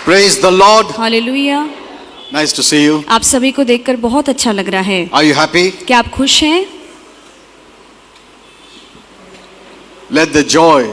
Praise the Lord. Hallelujah. Nice to see you. आप सभी को देखकर बहुत अच्छा लग रहा है। Are you happy? क्या आप खुश हैं? Let the joy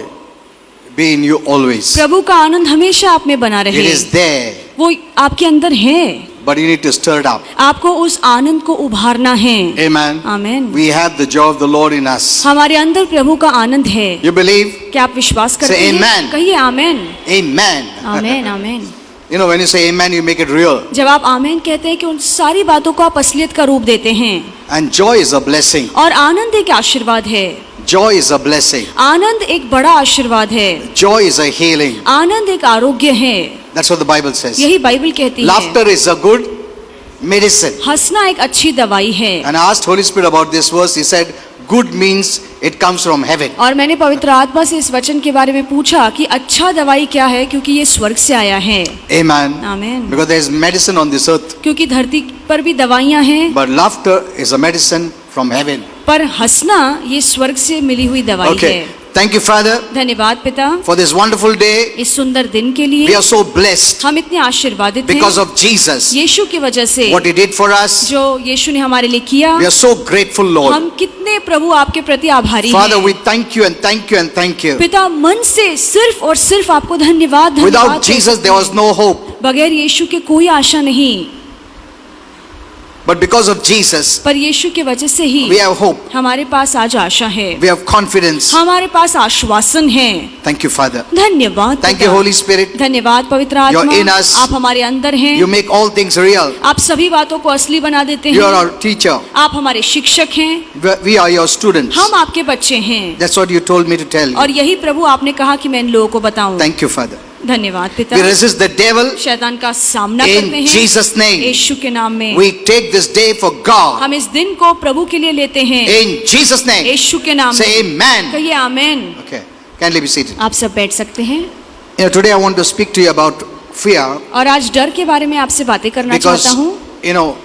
be in you always. प्रभु का आनंद हमेशा आप में बना रहे। It is there, वो आपके अंदर है, but you need to stir it up. आपको उस आनंद को उभारना है। Amen. Amen. We have the joy of the Lord in us. हमारे अंदर प्रभु का आनंद है। You believe? क्या आप विश्वास करते Say हैं? amen. कहिए आमेन। Amen. Amen amen. You know, when you say amen, you make it real. जब आप आमेन कहते हैं कि उन सारी बातों को आप असलियत का रूप देते हैं। And joy is a blessing. और आनंद एक आशीर्वाद है। Joy is a blessing. आनंद एक बड़ा आशीर्वाद है। Joy is a healing. आनंद एक आरोग्य है। That's what the Bible says. यही बाइबल कहती है। Laughter is a good medicine. हंसना एक अच्छी दवाई है। And I asked Holy Spirit about this verse. He said, good means it comes from heaven. और मैंने पवित्र आत्मा से इस वचन के बारे में पूछा कि अच्छा दवाई क्या है, क्योंकि ये स्वर्ग से आया है। Amen. Amen. Because there is medicine on this earth. क्योंकि धरती पर भी दवाइयाँ हैं, But laughter is a medicine from heaven. पर हंसना ये स्वर्ग से मिली हुई दवाई Okay. है। Thank you, Father, धन्यवाद पिता, for this wonderful day. इस सुंदर दिन के We लिए। are so blessed हम इतने आशीर्वादित because हैं of Jesus. यीशु की वजह से, What He did for us. जो यीशु ने हमारे लिए किया। We are so grateful, Lord. हम कितने प्रभु आपके प्रति आभारी Father, हैं। we thank you and thank you and thank you. पिता, मन से सिर्फ और सिर्फ आपको धन्यवाद Without धन्यवाद Jesus, there was no hope. बगैर यीशु के कोई आशा नहीं, But because of Jesus, पर यीशु की वजह से ही we have hope. हमारे पास आज आशा है, We have confidence. हमारे पास आश्वासन है। Thank you, Father. धन्यवाद Thank पिता। you, Holy Spirit. धन्यवाद पवित्र You're आत्मा, in us. आप हमारे अंदर हैं। You make all things real. आप सभी बातों को असली बना देते You are हैं। our teacher. आप हमारे शिक्षक हैं, We are your students. हम आपके बच्चे हैं। That's what you told me to tell you. और यही प्रभु आपने कहा कि मैं इन लोगों को बताऊं। Thank you, Father. धन्यवाद पिता। We resist the devil शैतान का सामना in करते हैं Jesus' name. यीशु के नाम में। We take this day for God हम इस दिन को प्रभु के लिए लेते हैं in Jesus' name. यीशु के नाम Say में। amen. कहिए आमेन। Okay, kindly be seated. आप सब बैठ सकते हैं। You know, today I want to speak to you about fear और आज डर के बारे में आपसे बातें करना because चाहता हूँ, you know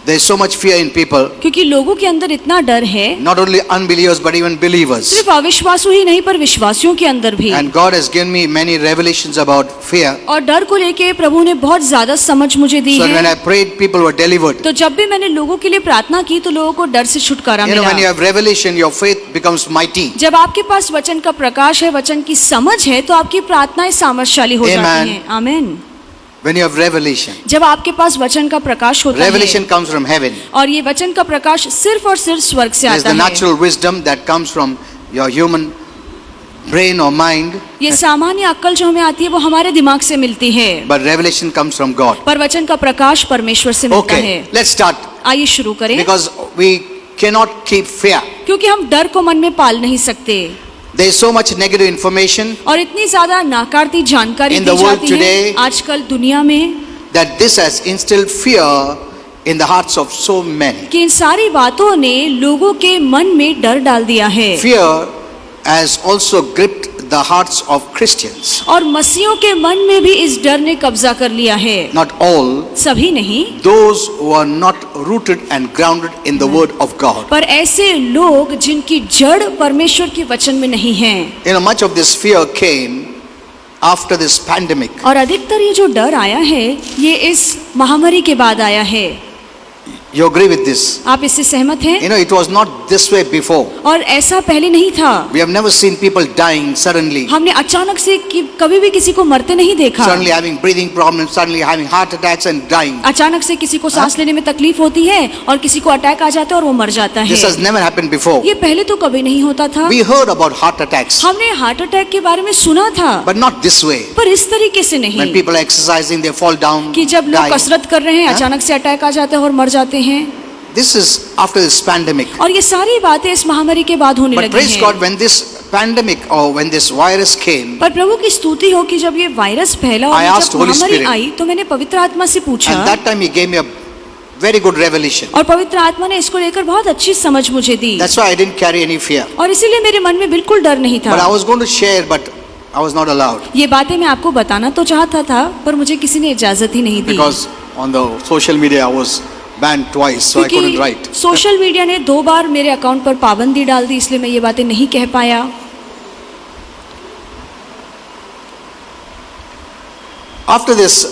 there is so much fear in people. क्योंकि लोगों के अंदर इतना डर है, Not only unbelievers but even believers. सिर्फ अविश्वासु ही नहीं पर विश्वासियों के अंदर भी। And God has given me many revelations about fear. और डर को लेके प्रभु ने बहुत ज्यादा समझ मुझे दी So when है। I prayed, people were delivered. तो जब भी मैंने लोगों के लिए प्रार्थना की तो लोगों को डर से छुटकारा You know, when you मिला। have revelation, your faith becomes mighty. जब आपके पास वचन का प्रकाश है, वचन की समझ है, तो आपकी प्रार्थनाएं सामर्थ्यशाली हो जाती Amen. हैं। आमीन। When you have revelation, जब आपके पास वचन का प्रकाश होता revelation है, comes from heaven. और ये वचन का प्रकाश सिर्फ और सिर्फ स्वर्ग से There's आता the है। natural wisdom that comes from your human brain or mind, ये सामान्य अक्ल जो हमें आती है वो हमारे दिमाग से मिलती है, but revelation comes from God. पर वचन का प्रकाश परमेश्वर से मिलता है। Okay, let's start आइए शुरू करें, because we cannot keep fear. क्योंकि हम डर को मन में पाल नहीं सकते There is so much negative information और इतनी ज्यादा नाकारती जानकारी In दी the world जाती है today, आजकल दुनिया में, that this has instilled fear in the hearts of so many. कि इन सारी बातों ने लोगों के मन में डर डाल दिया है। Fear has also gripped the hearts of Christians. और मसीहों के मन में भी इस डर ने कब्जा कर लिया है। Not all, सभी नहीं, those who are not rooted and grounded in the word of God. पर ऐसे लोग जिनकी जड़ परमेश्वर के वचन में नहीं है। You know, much of this fear came after this pandemic. और अधिकतर ये जो डर आया है ये इस महामारी के बाद आया है। You agree with this? आप इससे सहमत हैं? You know, it was not this way before. और ऐसा पहले नहीं था। We have never seen people dying suddenly, हमने अचानक से कभी भी किसी को मरते नहीं देखा। suddenly having breathing problems, suddenly having heart attacks and dying. अचानक से किसी को सांस लेने में तकलीफ होती है और किसी को अटैक आ जाता है और वो मर जाता है। This has never happened before. ये पहले तो कभी नहीं होता था। We heard about heart attacks, हमने हार्ट अटैक के बारे में सुना था, but not this way. पर इस तरीके से When नहीं people are exercising, they fall down, कि जब लोग die. कसरत कर रहे हैं अचानक से अटैक आ जाता है और मर जाते हैं। This is after this pandemic. और ये सारी बातें इस महामारी के बाद होने But लगी praise हैं। God, when this pandemic or when this virus came, पर प्रभु की स्तुति हो कि जब ये वायरस फैला I और asked जब Holy महामारी Spirit. आई तो मैंने पवित्र आत्मा से पूछा, and that time He gave me a very good revelation. और पवित्र आत्मा ने इसको लेकर बहुत अच्छी समझ मुझे दी, That's why I didn't carry any fear. और इसीलिए मेरे मन में बिल्कुल डर नहीं But I था। was going to share, but I was not allowed ये बातें मैं आपको बताना तो चाहता था पर मुझे किसी ने इजाजत ही नहीं दी, because on the social media I was banned twice, so I couldn't write. क्योंकि सोशल मीडिया ने 2 बार मेरे अकाउंट पर पाबंदी डाल दी, इसलिए मैं ये बातें नहीं कह पाया। After this,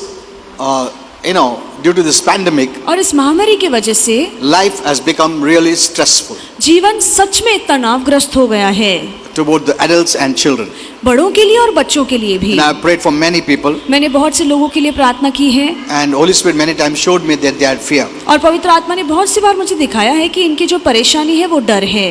due to this pandemic, और इस महामारी की वजह से life has become really stressful जीवन सच में तनावग्रस्त हो गया है, to both the adults and children. बड़ों के लिए और बच्चों के लिए भी। And I have prayed for many people, मैंने बहुत से लोगों के लिए प्रार्थना की है, and Holy Spirit many times showed me that they had fear. और पवित्र आत्मा ने बहुत सी बार मुझे दिखाया है कि इनकी जो परेशानी है वो डर है।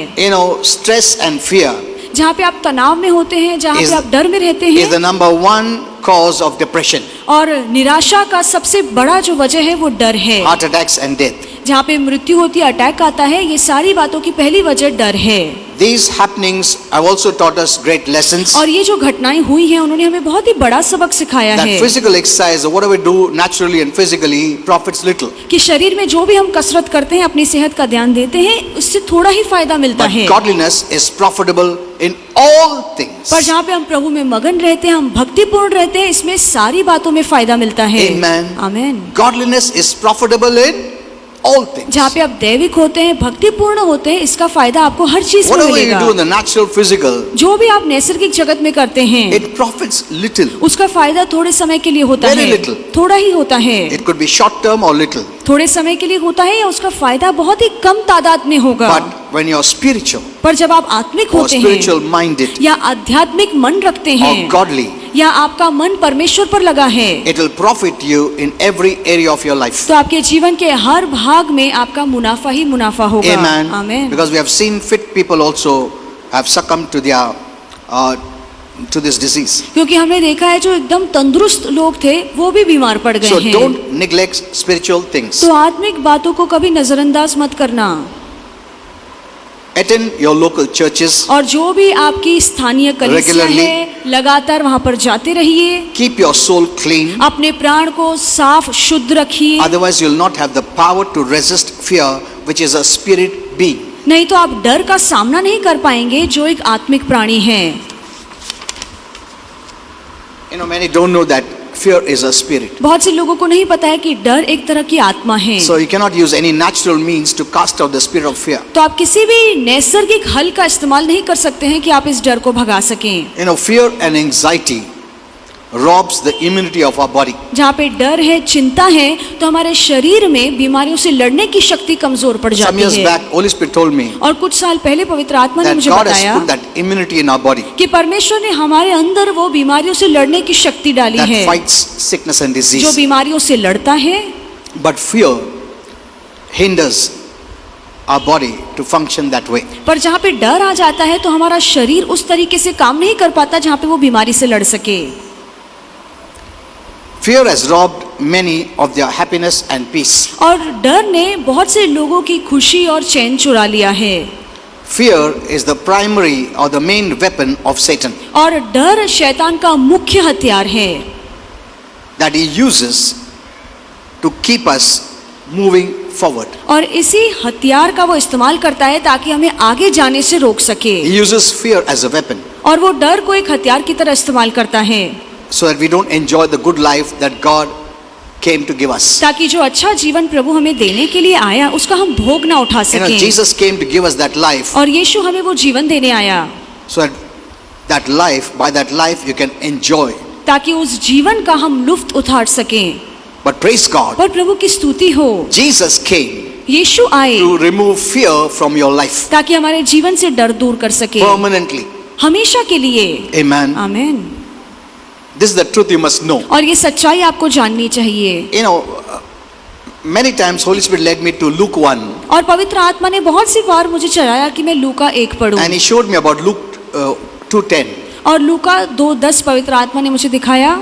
Stress and fear जहाँ पे आप तनाव में होते हैं, जहाँ पे आप डर में रहते is the हैं, number one cause of depression, और निराशा का सबसे बड़ा जो वजह है वो डर है। heart attacks and death. जहाँ पे मृत्यु होती है, अटैक आता है, ये सारी बातों की पहली वजह डर है। These happenings have also taught us great lessons. और ये जो घटनाएं हुई हैं, उन्होंने हमें बहुत ही बड़ा सबक सिखाया That है physical exercise, or whatever we do naturally and physically, profits little. कि शरीर में जो भी हम कसरत करते हैं, अपनी सेहत का ध्यान देते हैं, उससे थोड़ा ही फायदा मिलता But है। godliness is profitable in all things. पर जहाँ पे हम प्रभु में मगन रहते हैं, हम भक्तिपूर्ण रहते हैं, इसमें सारी बातों में फायदा मिलता है। Amen. Amen. Godliness is profitable in all things. जहाँ पे आप दैविक होते हैं, भक्तिपूर्ण होते हैं, इसका फायदा आपको हर चीज में Whatever you मिलेगा। do in the natural, physical, जो भी आप नैसर्गिक जगत में करते हैं, it profits little. उसका फायदा थोड़े समय के लिए होता Very है, little. थोड़ा ही होता है। It could be short term or little. थोड़े समय के लिए होता है, या उसका फायदा बहुत ही कम तादाद में होगा। But when you're spiritual पर जब आप आत्मिक or होते spiritual हैं, minded या आध्यात्मिक मन रखते or हैं, godly, या आपका मन परमेश्वर पर लगा है, it will profit you in every area of your life. तो आपके जीवन के हर भाग में आपका मुनाफा ही मुनाफा होगा। Amen. Amen. Because we have seen fit people also have succumbed to their to this disease. क्योंकि हमने देखा है जो एकदम तंदुरुस्त लोग थे, वो भी बीमार पड़ गए So हैं। don't neglect spiritual things. तो आत्मिक बातों को कभी नजरअंदाज मत करना। Attend your local churches. और जो भी आपकी स्थानीय कलीसिया Regularly. है, लगातार वहां पर जाते रहिए। Keep your soul clean. अपने प्राण को साफ शुद्ध रखिए, Otherwise, you will not have the power to resist fear, which is a spirit being. नहीं तो आप डर का सामना नहीं कर पाएंगे, जो एक आत्मिक प्राणी है। Many don't know that fear is a spirit. बहुत से लोगों को नहीं पता है कि डर एक तरह की आत्मा है। So you cannot use any natural means to cast out the spirit of fear. तो आप किसी भी नैसर्गिक हल का इस्तेमाल नहीं कर सकते हैं कि आप इस डर को भगा सकें। Fear and anxiety robs the immunity of our body. जहाँ पे डर है, चिंता है, तो हमारे शरीर में बीमारियों से लड़ने की शक्ति कमजोर पड़ Some जाती years है। back, Holy Spirit told me और कुछ साल पहले पवित्र आत्मा ने that मुझे God has बताया put that immunity in our body कि परमेश्वर ने हमारे अंदर वो बीमारियों से लड़ने की शक्ति डाली that है, fights sickness and जो disease. बीमारियों से लड़ता है। But fear hinders our body to function that way. पर जहाँ पे डर आ जाता है, तो हमारा शरीर उस तरीके से काम नहीं कर पाता जहाँ पे वो बीमारी से लड़ सके। Fear has robbed many of their happiness and peace. और डर ने बहुत से लोगों की खुशी और चैन चुरा लिया है। Fear is the primary or the main weapon of Satan और डर शैतान का मुख्य हथियार है, that he uses to keep us moving forward. और इसी हथियार का वो इस्तेमाल करता है ताकि हमें आगे जाने से रोक सके। He uses fear as a weapon और वो डर को एक हथियार की तरह इस्तेमाल करता है, so that we don't enjoy the good life that God came to give us. ताकि जो अच्छा जीवन प्रभु हमें देने के लिए आया, उसका हम भोग ना उठा सकें। Jesus came to give us that life और यीशु हमें वो जीवन देने आया so that life, by that life you can enjoy. ताकि उस जीवन का हम लुफ्त उठा सकें। But praise God, पर प्रभु की स्तुति हो, Jesus came यीशु आए to remove fear from your life ताकि हमारे जीवन से डर दूर कर सके, permanently. हमेशा के लिए। Amen. Amen. This is the truth you must know. और ये सच्चाई आपको जाननी चाहिए। Many times Holy Spirit led me to Luke 1 और पवित्र आत्मा ने बहुत सी बार मुझे चलाया कि मैं लूका 1 पढूं, and he showed me about Luke 2:10. और लूका 2:10 पवित्र आत्मा ने मुझे दिखाया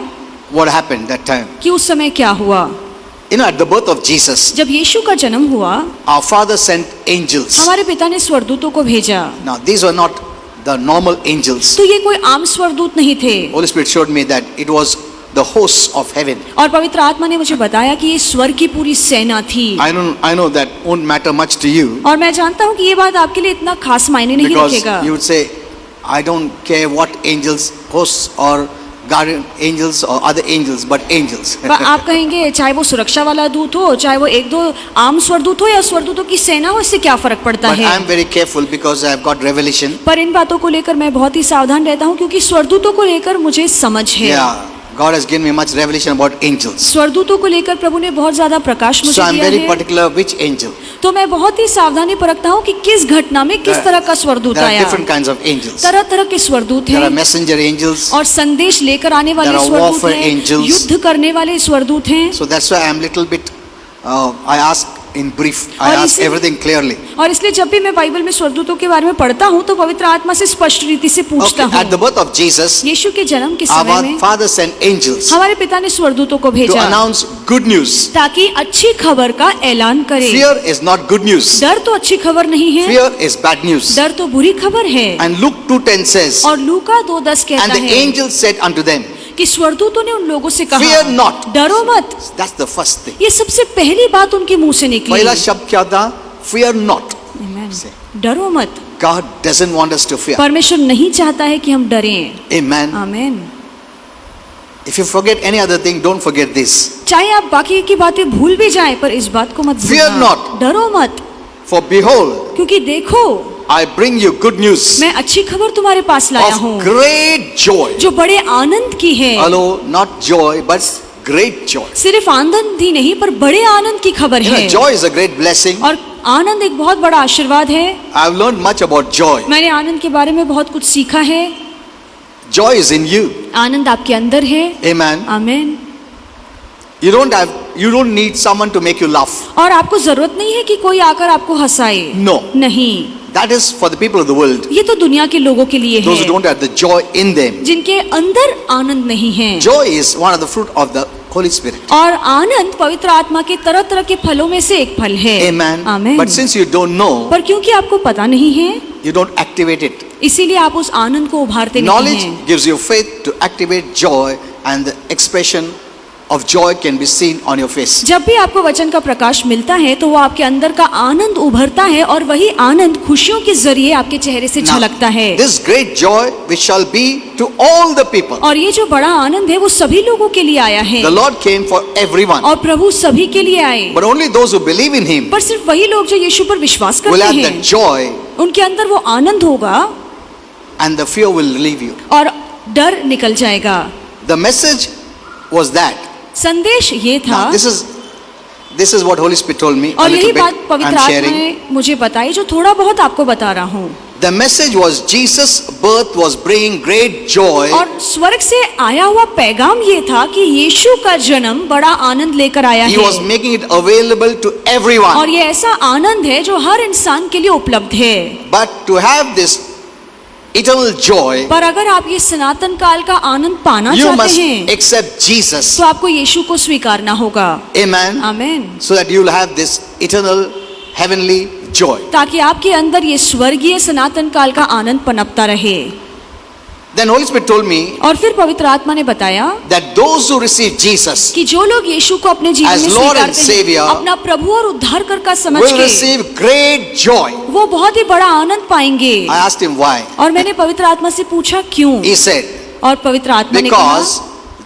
What happened that time? कि उस समय क्या हुआ। At the birth of Jesus, जब यीशु का जन्म हुआ, our Father sent angels. हमारे पिता ने स्वर्गदूतों को भेजा। Now these were not the normal angels. तो ये कोई आम स्वर्गदूत नहीं थे। Holy Spirit showed me that it was the hosts of heaven. और पवित्र आत्मा ने मुझे बताया कि ये स्वर्ग की पूरी सेना थी। I know that won't matter much to you और मैं जानता हूँ कि ये बात आपके लिए इतना खास मायने नहीं because रखेगा, you would say, I don't care what angels, hosts or guardian angels or other angels, but angels. पर आप कहेंगे चाहे वो सुरक्षा वाला दूत हो, चाहे वो 1-2 आम स्वर्गदूत हो या स्वर्गदूतों की सेना हो, इससे क्या फर्क पड़ता But I है। am very careful because I have got revelation. पर इन बातों को लेकर मैं बहुत ही सावधान रहता हूँ, क्योंकि स्वर्गदूतों को लेकर मुझे समझ है। Yeah, God has given me much revelation about angels. स्वर्गदूतों को लेकर प्रभु ने बहुत ज्यादा प्रकाश So मुझे I'm दिया very है, particular which angel. तो मैं बहुत ही सावधानी बरतता हूँ कि किस घटना में किस तरह का स्वर्गदूत There are आया। different kinds of angels. तरह तरह के स्वर्गदूत There are हैं messenger angels. और संदेश लेकर आने वाले There are स्वर्गदूत warfare हैं, angels. युद्ध करने वाले स्वर्गदूत हैं। So that's why I'm little bit, I ask in brief, I और ask इसी- everything clearly. और इसलिए जब भी मैं बाइबल में स्वर्गदूतों के बारे में पढ़ता हूँ तो पवित्र आत्मा से स्पष्ट रीति से पूछता Okay, at the हूँ। birth of Jesus, यीशु के जन्म के समय our में Father sent angels हमारे पिता ने स्वर्गदूतों को to भेजा announce good news. ताकि अच्छी खबर का ऐलान करे। Fear is not good news. डर तो अच्छी खबर नहीं है, Fear is bad news. डर तो बुरी खबर है। And Luke 2:10 says, और लूका 2:10 and कहता the है angel said unto them, कि स्वर्गदूतों ने उन लोगों से कहा, Fear not. डरो मत। that's the first thing. ये सबसे पहली बात उनके मुंह से निकली। पहला शब्द क्या था? Fear not. Amen. Say. डरो मत। God doesn't want us to fear. परमेश्वर नहीं चाहता है कि हम डरें। Amen. आमीन। If you forget any other thing, don't forget this. चाहे आप बाकी की बातें भूल भी जाएं पर इस बात को मत Fear भूलना। not. डरो मत, For behold, क्योंकि देखो I bring you good news मैं अच्छी खबर तुम्हारे पास लाया of हूँ great joy. जो बड़े आनंद की है। Hello, not joy, but great joy. सिर्फ आनंद ही नहीं पर बड़े आनंद की खबर You know, है। joy is a great blessing. और आनंद एक बहुत बड़ा आशीर्वाद है। I've learned much about joy. मैंने आनंद के बारे में बहुत कुछ सीखा है। Joy is in you. आनंद आपके अंदर है। Amen. आमीन। You don't need someone to make you laugh. और आपको जरूरत नहीं है कि कोई आकर आपको हंसाए। No. नहीं, That is for the people of the world. ये तो दुनिया के लोगों के लिए Those who है don't have the joy in them. जिनके अंदर आनंद नहीं है। Joy is one of the fruit of the Holy Spirit. और आनंद पवित्र आत्मा के तरह तरह के फलों में से एक फल है। Amen. आमीन। But since you don't know, पर क्योंकि आपको पता नहीं है you don't activate it. इसीलिए आप उस आनंद को उभारते नहीं Knowledge हैं। gives you faith to activate joy, and the expression of joy can be seen on your face. जब भी आपको वचन का प्रकाश मिलता है तो वो आपके अंदर का आनंद उभरता है और वही आनंद खुशियों के जरिए आपके चेहरे से Now, झलकता है। this great joy which shall be to all the people. और ये जो बड़ा आनंद है वो सभी लोगों के लिए आया है The Lord came for everyone. और प्रभु सभी के लिए आए। But only those who believe in Him पर सिर्फ वही लोग जो यीशु पर विश्वास will करते have हैं that joy, उनके अंदर वो आनंद होगा and the fear will leave you. और डर निकल जाएगा। The message was that. संदेश ये था Now, this is what Holy Spirit told me. A और यही little बात bit पवित्र I'm आत्मा sharing. ने मुझे बताई जो थोड़ा बहुत आपको बता रहा हूँ। The message was Jesus' birth was bringing great joy. और स्वर्ग से आया हुआ पैगाम ये था कि यीशु का जन्म बड़ा आनंद लेकर आया He was है making it available to everyone. और ये ऐसा आनंद है जो हर इंसान के लिए उपलब्ध है। But to have this eternal joy, पर अगर आप ये सनातन काल का आनंद पाना you चाहते must हैं accept Jesus. तो आपको यीशु को स्वीकारना होगा। Amen. आमीन। So that you will have this eternal heavenly joy. ताकि आपके अंदर ये स्वर्गीय सनातन काल का आनंद पनपता रहे। Then Holy Spirit told me और फिर पवित्र आत्मा ने बताया that those who receive Jesus कि जो लोग यीशु को अपने जीवन As में Lord and स्वीकारते हैं Savior, अपना प्रभु और उद्धारकर का समझ will के receive great joy. वो बहुत ही बड़ा आनंद पाएंगे। I asked him why. और मैंने पवित्र आत्मा से पूछा क्यों? He said, और पवित्र आत्मा ने कहा because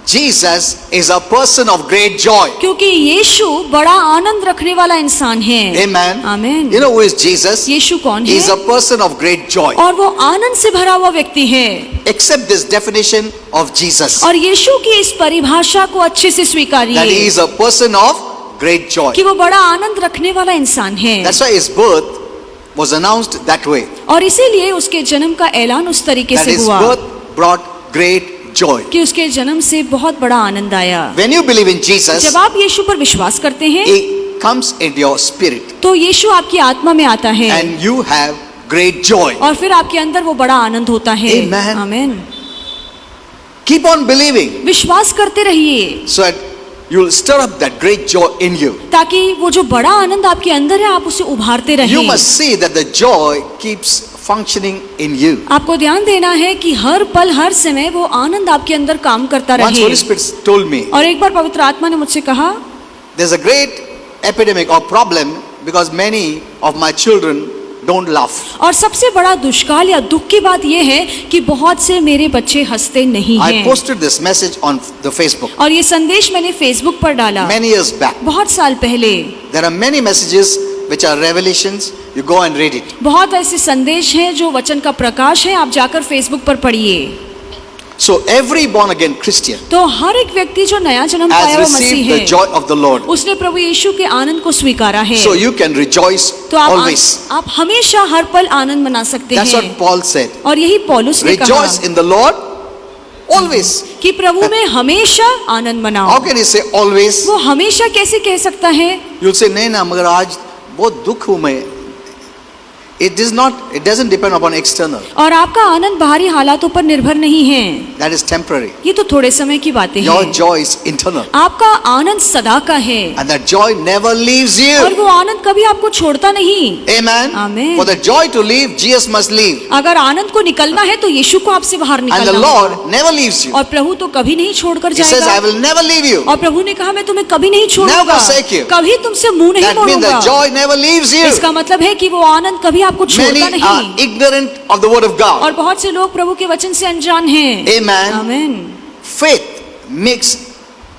Jesus is a person of great joy. क्योंकि यीशु बड़ा आनंद रखने वाला इंसान है। Amen. आमीन। You know who is Jesus? यीशु कौन He is है? a person of great joy. और वो आनंद से भरा हुआ व्यक्ति है। Accept this definition of Jesus. और यीशु की इस परिभाषा को अच्छे से That he स्वीकारिए is a person of great joy. कि वो बड़ा आनंद रखने वाला इंसान है। That's why his birth was announced that way. और इसीलिए उसके जन्म का ऐलान उस तरीके That से his हुआ birth brought great joy. कि उसके जन्म से बहुत बड़ा आनंद आया। When you believe in Jesus, जब आप यीशु पर विश्वास करते हैं he comes into your spirit तो यीशु आपकी आत्मा में आता है and you have great joy. और फिर आपके अंदर वो बड़ा आनंद होता है। Amen. आमीन। Keep on believing विश्वास करते रहिए so that you will stir up that great joy in you. ताकि वो जो बड़ा आनंद आपके अंदर है आप उसे उभारते You रहिए। must see that the joy keeps functioning in you. आपको ध्यान देना है कि हर पल हर समय वो आनंद आपके अंदर काम करता Once रहे। Holy Spirit told me और एक बार पवित्र आत्मा ने मुझसे कहा there's a great epidemic or problem because many of my children don't laugh. और सबसे बड़ा दुष्काल या दुख की बात यह है कि बहुत से मेरे बच्चे हंसते नहीं I हैं। posted this message on the Facebook और ये संदेश मैंने फेसबुक पर डाला many years back. बहुत साल पहले। There are many messages which are revelations. You go and read it. बहुत ऐसे संदेश हैं जो वचन का प्रकाश है, आप जाकर फेसबुक पर पढ़िए। So every born again Christian तो हर एक व्यक्ति जो नया जन्म has पाया हुआ मसीह received the है, joy of the Lord. उसने प्रभु यीशु के आनंद को स्वीकारा है। So you can rejoice तो always. आप हमेशा हर पल आनंद मना सकते That's हैं। what Paul said. और यही पौलुस ने कहा Rejoice in the Lord always. कि प्रभु में हमेशा आनंद मनाओ। How can he say always? वो हमेशा कैसे कह सकता है? You'll say नहीं ना, मगर आज बहुत दुख हूँ मैं. It doesn't depend upon external. और आपका आनंद बाहरी हालातों पर निर्भर नहीं है, That is temporary. ये तो थोड़े समय की बातें Your हैं। joy is internal. आपका आनंद सदा का है And that joy never leaves और you. वो आनंद कभी आपको छोड़ता नहीं। Amen. Amen. For the joy to leave, Jesus must leave. अगर आनंद को निकलना है तो यीशु को आपसे बाहर And the निकलना Lord होगा। never leaves you. और प्रभु तो कभी नहीं छोड़कर He says, I जाएगा। will never leave you. और प्रभु ने कहा मैं तुम्हें कभी नहीं छोड़ूंगा, Never forsake you. कभी तुमसे मुंह नहीं That means the मोड़ूंगा। joy never leaves you. इसका मतलब है कि वो आनंद कभी आपको Many छोड़ता are नहीं। ignorant of the word of God. और बहुत से लोग प्रभु के वचन से अनजान हैं। Amen. आमीन। Faith makes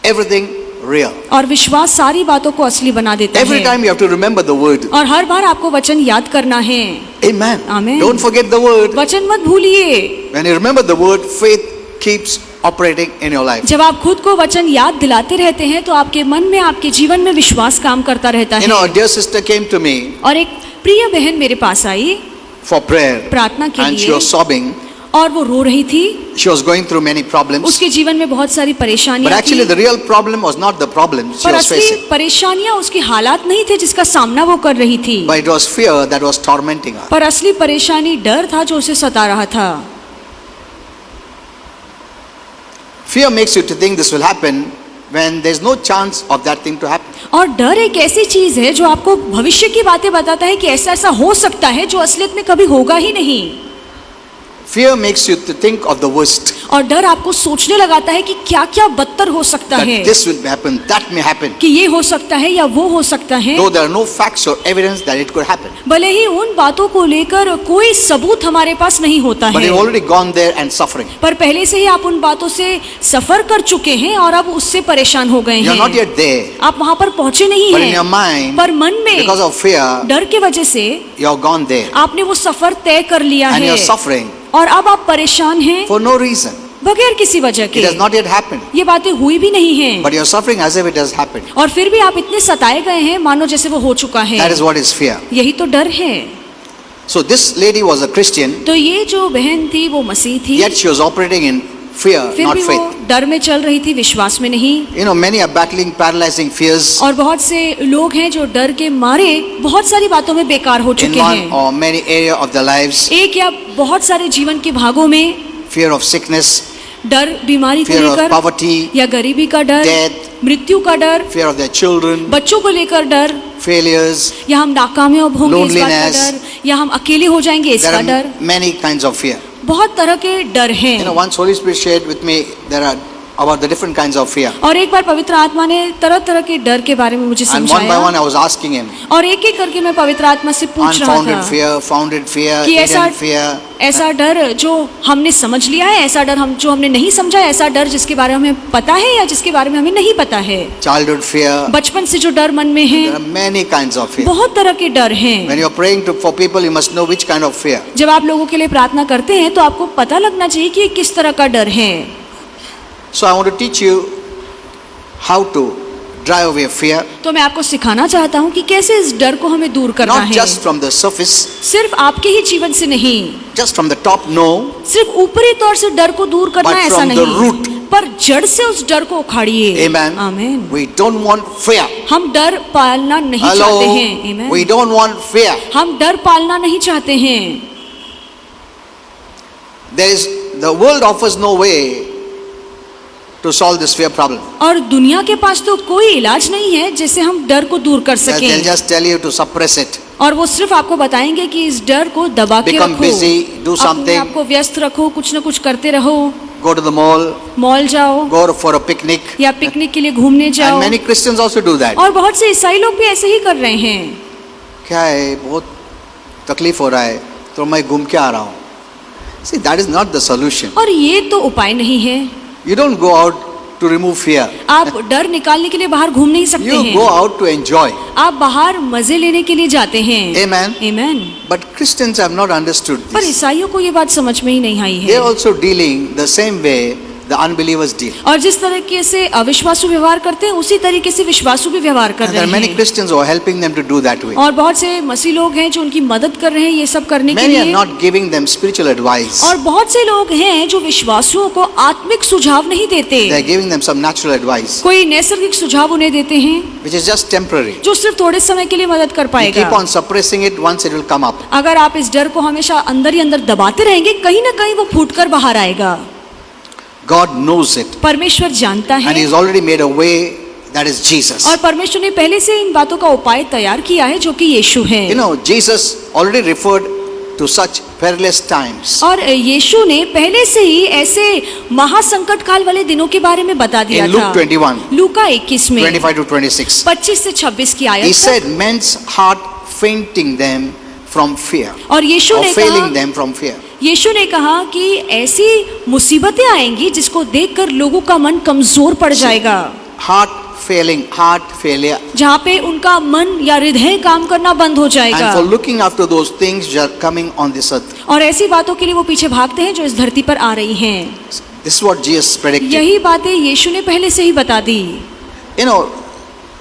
everything real. और विश्वास सारी बातों को असली बना देता Every है। time you have to remember the word. और हर बार आपको वचन याद करना है। Amen. Amen. Don't forget the word. वचन मत भूलिए। When you remember the word, faith keeps operating in your life. जब आप खुद को वचन याद दिलाते रहते हैं तो आपके मन में, आपके जीवन में विश्वास काम करता रहता You know, a है। dear sister came to me और एक प्रिय बहन मेरे पास आई for prayer. प्रार्थना के And she लिए was sobbing. और वो रो रही थी। She was going through many problems. उसके जीवन में बहुत सारी But परेशानियां actually, थी। the real problem was not the problem she पर was असली facing. परेशानियां उसकी हालात नहीं थे जिसका सामना वो कर रही थी, But it was fear that was tormenting her. पर असली परेशानी डर था जो उसे सता रहा था। Fear makes you to think this will happen when there's no chance of that thing to happen. और डर एक ऐसी चीज है जो आपको भविष्य की बातें बताता है कि ऐसा ऐसा हो सकता है जो असलियत में कभी होगा ही नहीं। Fear makes you to think of the worst. और डर आपको सोचने लगाता है कि क्या क्या बदतर हो सकता That है, this will happen, that may happen. कि ये हो सकता है या वो हो सकता है। Though there are no facts or evidence that it could happen. भले ही उन बातों को लेकर कोई सबूत हमारे पास नहीं होता But है, you've already gone there and suffering. पर पहले से ही आप उन बातों से सफर कर चुके हैं और अब उससे परेशान हो गए You're not हैं। yet there. आप वहां पर पहुंचे नहीं But in your हैं, mind, पर मन में because of fear, डर के वजह से you're gone there. आपने वो सफर तय कर लिया And है you're suffering और अब आप परेशान हैं for no reason. बगैर किसी वजह It के। has not yet happened. ये बातें हुई भी नहीं हैं, But you're suffering as if it has happened. और फिर भी आप इतने सताए गए हैं मानो जैसे वो हो चुका है। That is what is fear. यही तो डर है। So this lady was a Christian, तो ये जो बहन थी वो मसीह थी, yet she was operating in fear, फिर not भी वो faith. डर में चल रही थी, विश्वास में नहीं। You know, many are battling paralyzing fears और बहुत से लोग हैं जो डर के मारे बहुत सारी बातों में बेकार हो in चुके one हैं, or many area of their lives. एक या बहुत सारे जीवन के भागों में। Fear of sickness, डर बीमारी को fear of लेकर, poverty, या गरीबी का डर, death, मृत्यु का डर, fear of their children, बच्चों को लेकर डर, failures. या हम नाकामयाब होंगे इस बात का Loneliness. डर, या हम अकेले हो जाएंगे There इसका are डर। many kinds of fear. बहुत तरह के डर हैं। You know, once Holy Spirit shared with me there are about the different kinds of fear. और एक बार पवित्र आत्मा ने तरह तरह के डर के बारे में मुझे And one by समझाया, one I was asking him, और एक एक करके मैं पवित्र आत्मा से पूछ रहा unfounded था fear, founded fear, कि hidden fear. ऐसा डर जो हमने समझ लिया है, ऐसा डर जो हमने नहीं समझा, ऐसा डर जिसके बारे में हमें पता है या जिसके बारे में हमें नहीं पता है, Childhood fear. बचपन से जो डर मन में है। There are many kinds of fear. बहुत तरह के डर हैं। When you're praying for people, you must know which kind of fear. जब आप लोगों के लिए प्रार्थना करते हैं तो आपको पता लगना चाहिए कि ये किस तरह का डर है। So I want to teach you how to drive away fear, तो मैं आपको सिखाना चाहता हूँ कि कैसे इस डर को हमें दूर करना not है। just from the surface, सिर्फ आपके ही जीवन से नहीं, just from the top, no, सिर्फ ऊपरी तौर से डर को दूर करना But ऐसा from the नहीं, root. पर जड़ से उस डर को उखाड़िए। Amen. आमीन। We don't want fear. हम डर पालना नहीं चाहते हैं। Hello, Amen. we don't want fear. हम डर पालना नहीं चाहते हैं। The world offers no way to solve this fear problem. और दुनिया के पास तो कोई इलाज नहीं है जिससे हम डर को दूर कर They'll सकें, just tell you to suppress it. और वो सिर्फ आपको बताएंगे कि इस डर को दबा के Become रखो, busy, do अपने something. आप को व्यस्त रखो, कुछ न कुछ करते रहो, Go to the mall, mall जाओ go for a picnic. या पिकनिक के लिए घूमने And जाओ। many Christians also do that. और बहुत से ईसाई लोग भी ऐसे ही कर रहे हैं। क्या है, बहुत तकलीफ हो रहा है तो मैं घूम के आ रहा हूँ. See, that is not the solution. और ये तो उपाय नहीं है। You don't go out to remove fear. आप डर निकालने के लिए बाहर घूम नहीं सकते You हैं। go out to enjoy. आप बाहर मजे लेने के लिए जाते हैं। Amen. Amen। But Christians have not understood पर this. ईसाइयों को ये बात समझ में ही नहीं आई They है। are also dealing the same way the unbelievers deal. और जिस तरीके से अविश्वासु व्यवहार करते हैं उसी तरीके से विश्वासु भी व्यवहार कर And there रहे are many हैं। Christians who are helping them to do that way. और बहुत से मसीह लोग हैं जो उनकी मदद कर रहे हैं ये सब करने के Many are लिए। not giving them spiritual advice. और बहुत से लोग हैं जो विश्वासुओं को आत्मिक सुझाव नहीं देते। They are giving them some natural advice, कोई नैसर्गिक सुझाव उन्हें देते हैं which is just temporary. जो सिर्फ थोड़े समय के लिए मदद कर You पाएगा। keep on suppressing it, once it will come up. अगर आप इस डर को हमेशा अंदर ही अंदर दबाते रहेंगे कहीं ना कहीं वो फूट कर बाहर आएगा। God knows it, परमेश्वर जानता and है He's already made a way that is Jesus. और परमेश्वर ने पहले से इन बातों का उपाय तैयार किया है जो कि यीशु है। You know, Jesus already referred to such perilous times. और यीशु ने पहले से ही ऐसे महासंकट काल वाले दिनों के बारे में बता दिया In था। Luke 21, लूका 21 में 25 to 26, 25 से 26 की He आयत said, तक। men's heart fainting them from fear, और यीशु or ने failing कहा them from fear. यीशु ने कहा कि ऐसी मुसीबतें आएंगी जिसको देखकर लोगों का मन कमजोर पड़ जाएगा। Heart failing, heart failure. जहाँ पे उनका मन या हृदय काम करना बंद हो जाएगा। And for looking after those things which are coming on this earth. और ऐसी बातों के लिए वो पीछे भागते हैं जो इस धरती पर आ रही हैं। This is what Jesus predicted. यही बातें यीशु ने पहले से ही बता दी। You know,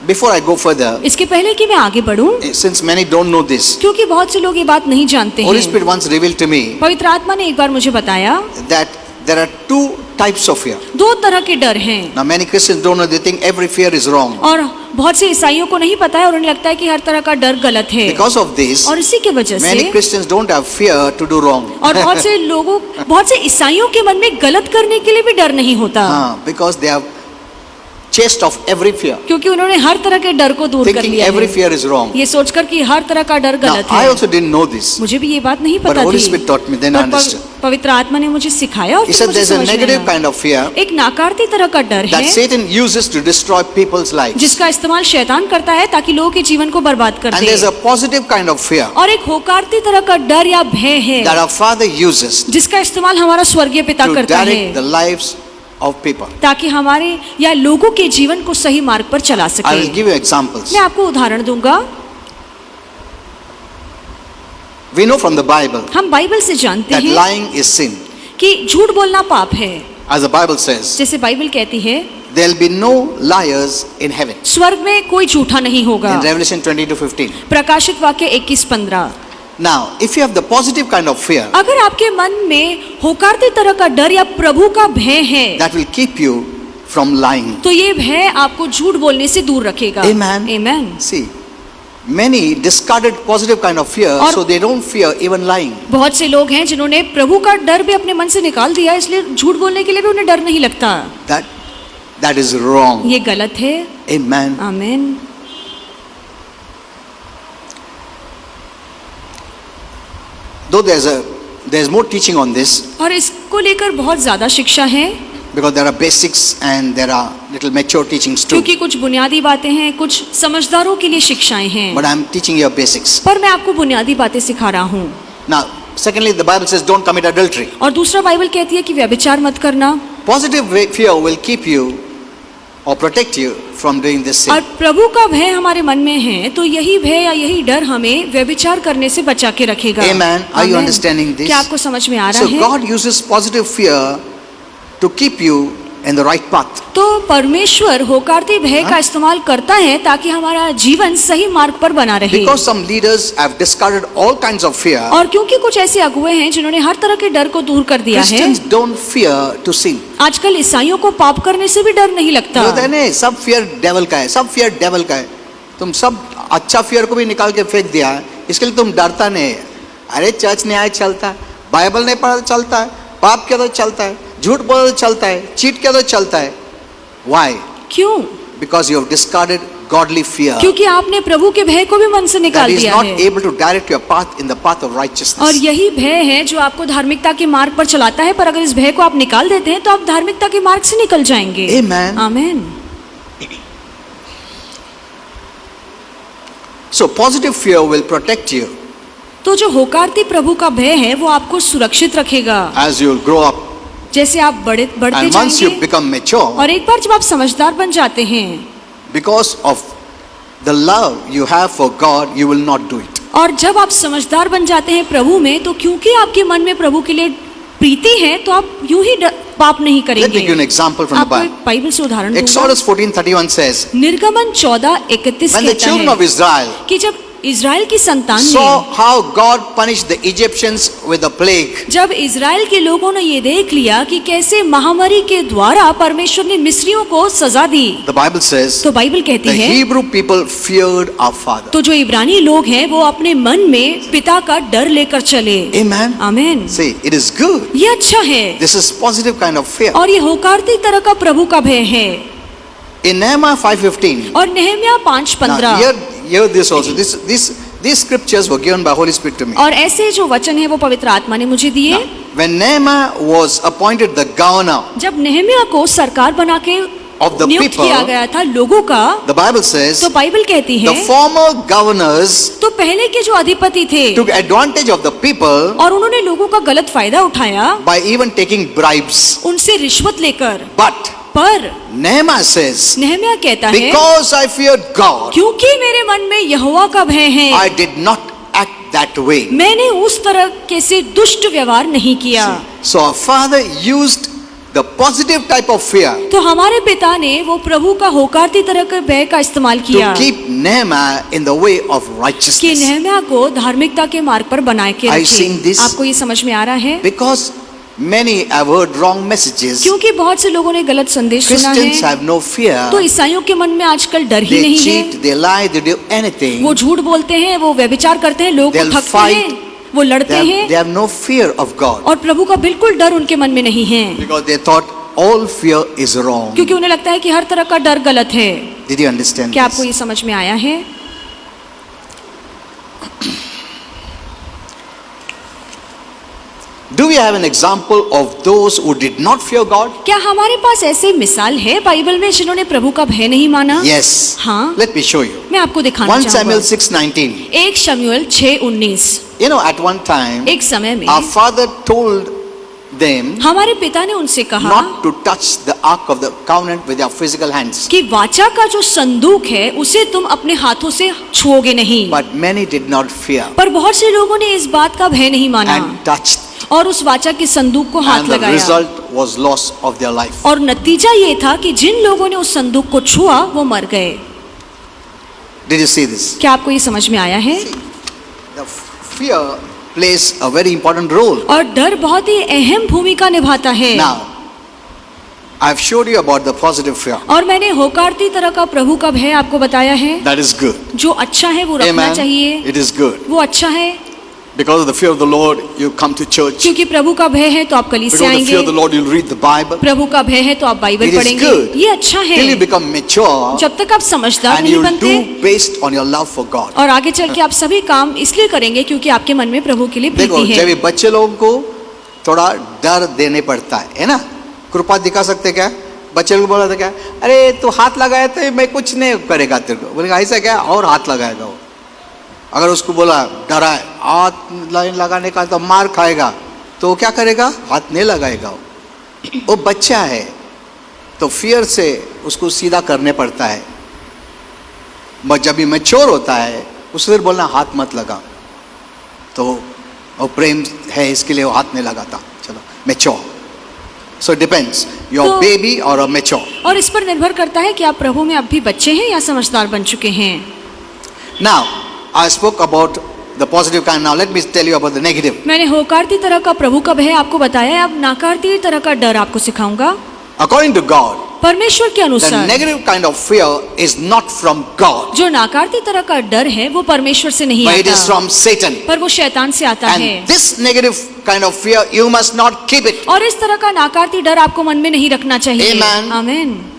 before I go further, इसके पहले कि मैं आगे बढ़ूं, since many don't know this, क्योंकि बहुत से लोग ये बात नहीं जानते Holy हैं। Spirit once revealed to me पवित्र आत्मा ने एक बार मुझे बताया that there are two types of fear. दो तरह के डर हैं। Now many Christians don't know, they think every fear is wrong. और बहुत से ईसाइयों को नहीं पता है और उन्हें लगता है कि हर तरह का डर गलत है। Because of this, और इसी के वजह many से Christians don't have fear to do wrong. और बहुत से ईसाइयों के मन में गलत करने के लिए भी डर नहीं होता। Because they have chased off every fear, क्योंकि उन्होंने हर तरह के डर को दूर कर thinking लिया every है। fear is wrong. ये सोचकर कि हर तरह का डर Now, गलत I है। also didn't know this. मुझे भी ये बात नहीं But पता Holy थी। Spirit taught me, then I पर understood. पवित्र आत्मा ने मुझे सिखाया और He फिर said मुझे there's a समझ में negative आया। kind of fear एक नाकारती तरह का डर that है Satan uses to destroy people's lives. जिसका इस्तेमाल शैतान करता है ताकि लोगों के जीवन को बर्बाद कर And they. there's a positive kind of fear और एक होकारती तरह का डर या भय है that our Father uses जिसका इस्तेमाल हमारा स्वर्गीय पिता to करता है direct the lives of people. ताकि हमारे या लोगों के जीवन को सही मार्ग पर चला I सके। will give you examples. मैं आपको उदाहरण दूंगा। We know from the Bible हम बाइबल से जानते that हैं lying is sin. कि झूठ बोलना पाप है। As the Bible says, जैसे बाइबल कहती है there'll be no liars in heaven. स्वर्ग में कोई झूठा नहीं होगा। In Revelation 20-15. प्रकाशित वाक्य 21:15। Now, if you have the positive kind of fear, अगर आपके मन में होकारती तरह का डर या प्रभु का भय है that will keep you from lying. तो ये भय आपको झूठ बोलने से दूर रखेगा। Amen. Amen। See, many discarded positive kind of fear, और- so they don't fear even lying. बहुत से लोग हैं जिन्होंने प्रभु का डर भी अपने मन से निकाल दिया इसलिए झूठ बोलने के लिए भी उन्हें डर नहीं लगता। That is wrong. ये गलत है। Amen. आमीन। Though there's more teaching on this, और इसको लेकर बहुत ज्यादा शिक्षा है because there are basics and there are little mature teachings too. क्योंकि कुछ बुनियादी बातें हैं, कुछ समझदारों के लिए शिक्षाएं हैं। But I'm teaching you basics. पर मैं आपको बुनियादी बातें सिखा रहा हूँ। Now, secondly, the Bible says don't commit adultery. और दूसरा बाइबल कहती है कि व्यभिचार मत करना। Positive fear will keep you or protect you from doing this और sin. प्रभु का भय हमारे मन में है तो यही भय या यही डर हमें व्यभिचार करने से बचा के रखेगा। Amen. Are you Amen. understanding this? क्या आपको समझ में आ रहा So है? God uses positive fear to keep you in the right path. तो परमेश्वर होकारती भय का इस्तेमाल करता है ताकि हमारा जीवन सही मार्ग पर बना रहे। Because some leaders have discarded all kinds of fear, और क्योंकि कुछ ऐसे अगुए हैं जिन्होंने हर तरह के डर को दूर कर दिया है। Christians don't fear to sin. आजकल ईसाइयों को पाप करने से भी डर नहीं लगता। बोलते हैं नहीं, सब फियर डेवल का है, सब फियर डेवल का है। तुम सब अच्छा फियर को भी निकाल के फेंक दिया है, इसके लिए तुम डरता नहीं है। अरे चर्च न्याय चलता है, बाइबल नहीं पढ़ा तो चलता है, पाप किया तो चलता है, झूठ बोला तो चलता है, चीट किया तो चलता है। Why? क्यों? Because you have discarded godly fear. क्योंकि आपने प्रभु के भय को भी मन से That निकाल is दिया not है। able to direct your path in the path of और righteousness. यही भय है जो आपको धार्मिकता के मार्ग पर चलाता है, पर अगर इस भय को आप निकाल देते हैं तो आप धार्मिकता के मार्ग से निकल जाएंगे। Amen. आमीन। So positive fear will protect you तो जो होकारती प्रभु का भय है वो आपको सुरक्षित रखेगा। as you grow up जैसे आप बढ़ते And once you जाएंगे become mature, और एक बार जब आप समझदार बन जाते हैं because of the love you have for God, you will not do it. और जब आप समझदार बन जाते हैं प्रभु में, तो क्योंकि आपके मन में प्रभु के लिए प्रीति है, तो आप यूं ही पाप नहीं Let me करेंगे। give you an example from the आपको Bible. एक बाइबल से उदाहरण दूंगा। Exodus 14:31 says, निर्गमन 14:31 when the कहता children है of Israel कि जब इज़राइल की संतान saw ने, how God punished the Egyptians with a plague, जब इज़राइल के लोगों ने ये देख लिया कि कैसे महामारी के द्वारा परमेश्वर ने मिस्रियों को सजा दी, the Bible says, तो बाइबल कहती the है Hebrew people feared our Father. तो जो इब्रानी लोग हैं वो अपने मन में पिता का डर लेकर चले। Amen. आमीन। See, it is good. ये अच्छा है This is positive kind of fear. और ये होकार्ती तरह का प्रभु का भय है। In Nehemiah 5:15, और Nehemiah now 5:15 hear this also. These scriptures were given by Holy Spirit to me. और ऐसे जो वचन है वो पवित्र आत्मा ने मुझे दिए। When Nehemiah was appointed the governor जब नेहमिया को सरकार बना के of the नियुक्त people, किया गया था लोगों का, the Bible says, तो बाइबल कहती the है former governors तो पहले के जो अधिपति थे took advantage of the people और उन्होंने लोगों का गलत फायदा उठाया, by even taking bribes. उनसे रिश्वत लेकर। But पर Nehemiah says, नेहमिया कहता है because I feared God, क्योंकि मेरे मन में यहोवा का भय है, I did not act that way. मैंने उस तरह के से दुष्ट व्यवहार नहीं किया। So our Father used the positive type of fear तो हमारे पिता ने वो प्रभु का होकार्ती तरह के भय का इस्तेमाल to किया keep Nehemiah in the way of कि righteousness. नेहमिया को धार्मिकता के मार्ग पर बनाए के Are you seeing रखे। this? आपको ये समझ में आ रहा है? Because many have heard wrong messages, क्योंकि बहुत से लोगों ने गलत संदेश सुना Christians है, have no fear. तो ईसाइयों के मन में आजकल डर ही They नहीं cheat, है। they lie, they do anything. वो झूठ बोलते हैं, वो व्यभिचार करते हैं, लोगों को They'll ठगते fight. हैं, वो लड़ते They हैं have no fear of God और प्रभु का बिल्कुल डर उनके मन में नहीं है, because they thought all fear is wrong. क्योंकि उन्हें लगता है कि हर तरह का डर गलत है। Did you understand क्या आपको this? ये समझ में आया है? Do we have an example of those who did not fear God? क्या हमारे पास ऐसे मिसाल है बाइबल में जिन्होंने प्रभु का भय नहीं माना? Yes. हाँ। Let me show you. मैं आपको दिखाना 1 Samuel चाहूंगा। 6:19. 1 शमूएल 6:19। You know, at one time, एक समय में our father told them हमारे पिता ने उनसे कहा not to touch the ark of the covenant with their physical hands. कि वाचा का जो संदूक है उसे तुम अपने हाथों से छुओगे नहीं। But many did not fear पर बहुत से लोगों ने इस बात का भय नहीं माना and touched. और उस वाचा के संदूक को हाथ And the लगाया result was loss of their life. और नतीजा ये था कि जिन लोगों ने उस संदूक को छुआ वो मर गए। Did you see this? क्या आपको ये समझ में आया है? The fear plays a very important role. और डर बहुत ही अहम भूमिका निभाता है। Now, I've showed you about the positive fear. और मैंने होकार्ती तरह का प्रभु का भय आपको बताया है। That is good. जो अच्छा है वो रखना Amen. चाहिए, It is good. वो अच्छा है। Because of the fear of the Lord, you come to church. क्योंकि प्रभु का भय है तो आप कलीसिया Because of the आएंगे। fear of the Lord, you'll read the Bible. प्रभु का भय है तो आप बाइबल It is पढ़ेंगे। good. ये अच्छा है Till you become mature जब तक आप समझदार and नहीं you'll बनते do based on your love for God. और आगे चल के आप सभी काम इसलिए करेंगे क्योंकि आपके मन में प्रभु के लिए देखो, प्रीति जब है। ये बच्चे लोगों को थोड़ा डर देने पड़ता है ना? कृपा दिखा सकते क्या? बच्चे लोग बोला था क्या? अरे तू हाथ लगाया तो मैं कुछ नहीं करेगा तेरे को। बोलेगा ऐसा क्या? और हाथ लगाएगा वो। अगर उसको बोला डरा है, हाथ लगाने का तो मार खाएगा, तो वो क्या करेगा? हाथ नहीं लगाएगा वो बच्चा है, तो फियर से उसको सीधा करने पड़ता है। बट जब भी मैच्योर होता है उसको फिर बोलना हाथ मत लगा, तो वो प्रेम है इसके लिए वो हाथ नहीं लगाता। चलो, मैच्योर। सो डिपेंड्स योर तो- बेबी और अ मैच्योर। और इस पर निर्भर करता है कि आप प्रभु में अब भी बच्चे हैं या समझदार बन चुके हैं। Now I spoke about the positive kind. Now let me tell you about the negative. मैंने होकार्ती तरह का प्रभु का भय आपको बताया, अब नाकारती तरह का डर आपको सिखाऊंगा। According to God, परमेश्वर के the अनुसार negative kind of fear is not from God, जो नाकारती तरह का डर है वो परमेश्वर से नहीं but it is आता, from Satan. पर वो शैतान से आता है। And this negative kind of fear, you must not keep it. और इस तरह का नाकारती डर आपको मन में नहीं रखना चाहिए। Amen. आमीन।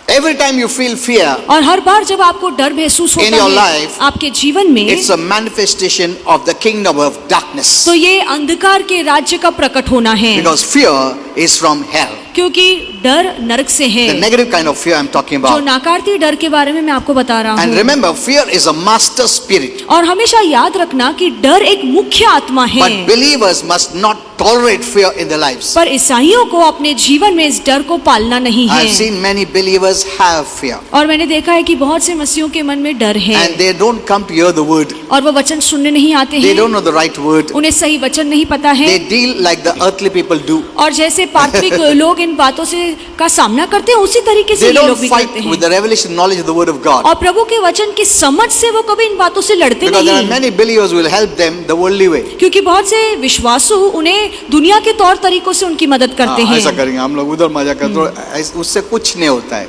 Every time you feel fear, और हर बार जब आपको डर महसूस In होता your है life, आपके जीवन में, it's a manifestation of the kingdom of darkness. तो ये अंधकार के राज्य का प्रकट होना है। Because fear is from hell. क्योंकि डर नरक से है। The negative kind of fear I'm talking जो about. नाकारती डर के बारे में मैं आपको बता रहा And हूँ। remember, fear is a master spirit. और हमेशा याद रखना कि डर एक मुख्य आत्मा है। But believers must not tolerate fear in their lives. पर ईसाइयों को अपने जीवन में इस डर को पालना नहीं है। I've seen many believers have fear. और मैंने देखा है कि बहुत से मसीहों के मन में डर है And they don't come to hear the word. और वो वचन सुनने नहीं आते They हैं। don't know the right word. उन्हें सही वचन नहीं पता है। They deal like the earthly people do. और जैसे पार्थिक लोग इन बातों से का सामना करते हैं उसी तरीके से They ये don't लोग भी fight करते with हैं। the revelation knowledge of the word of God. और प्रभु के वचन की समझ से वो कभी इन बातों से लड़ते Because there are नहीं, many believers who will help them the worldly way. क्योंकि बहुत से विश्वासु उन्हें दुनिया के तौर तरीकों से उनकी मदद करते हैं। ऐसा करेंगे हम लोग, उधर मजा करते हैं, उससे कुछ नहीं होता है.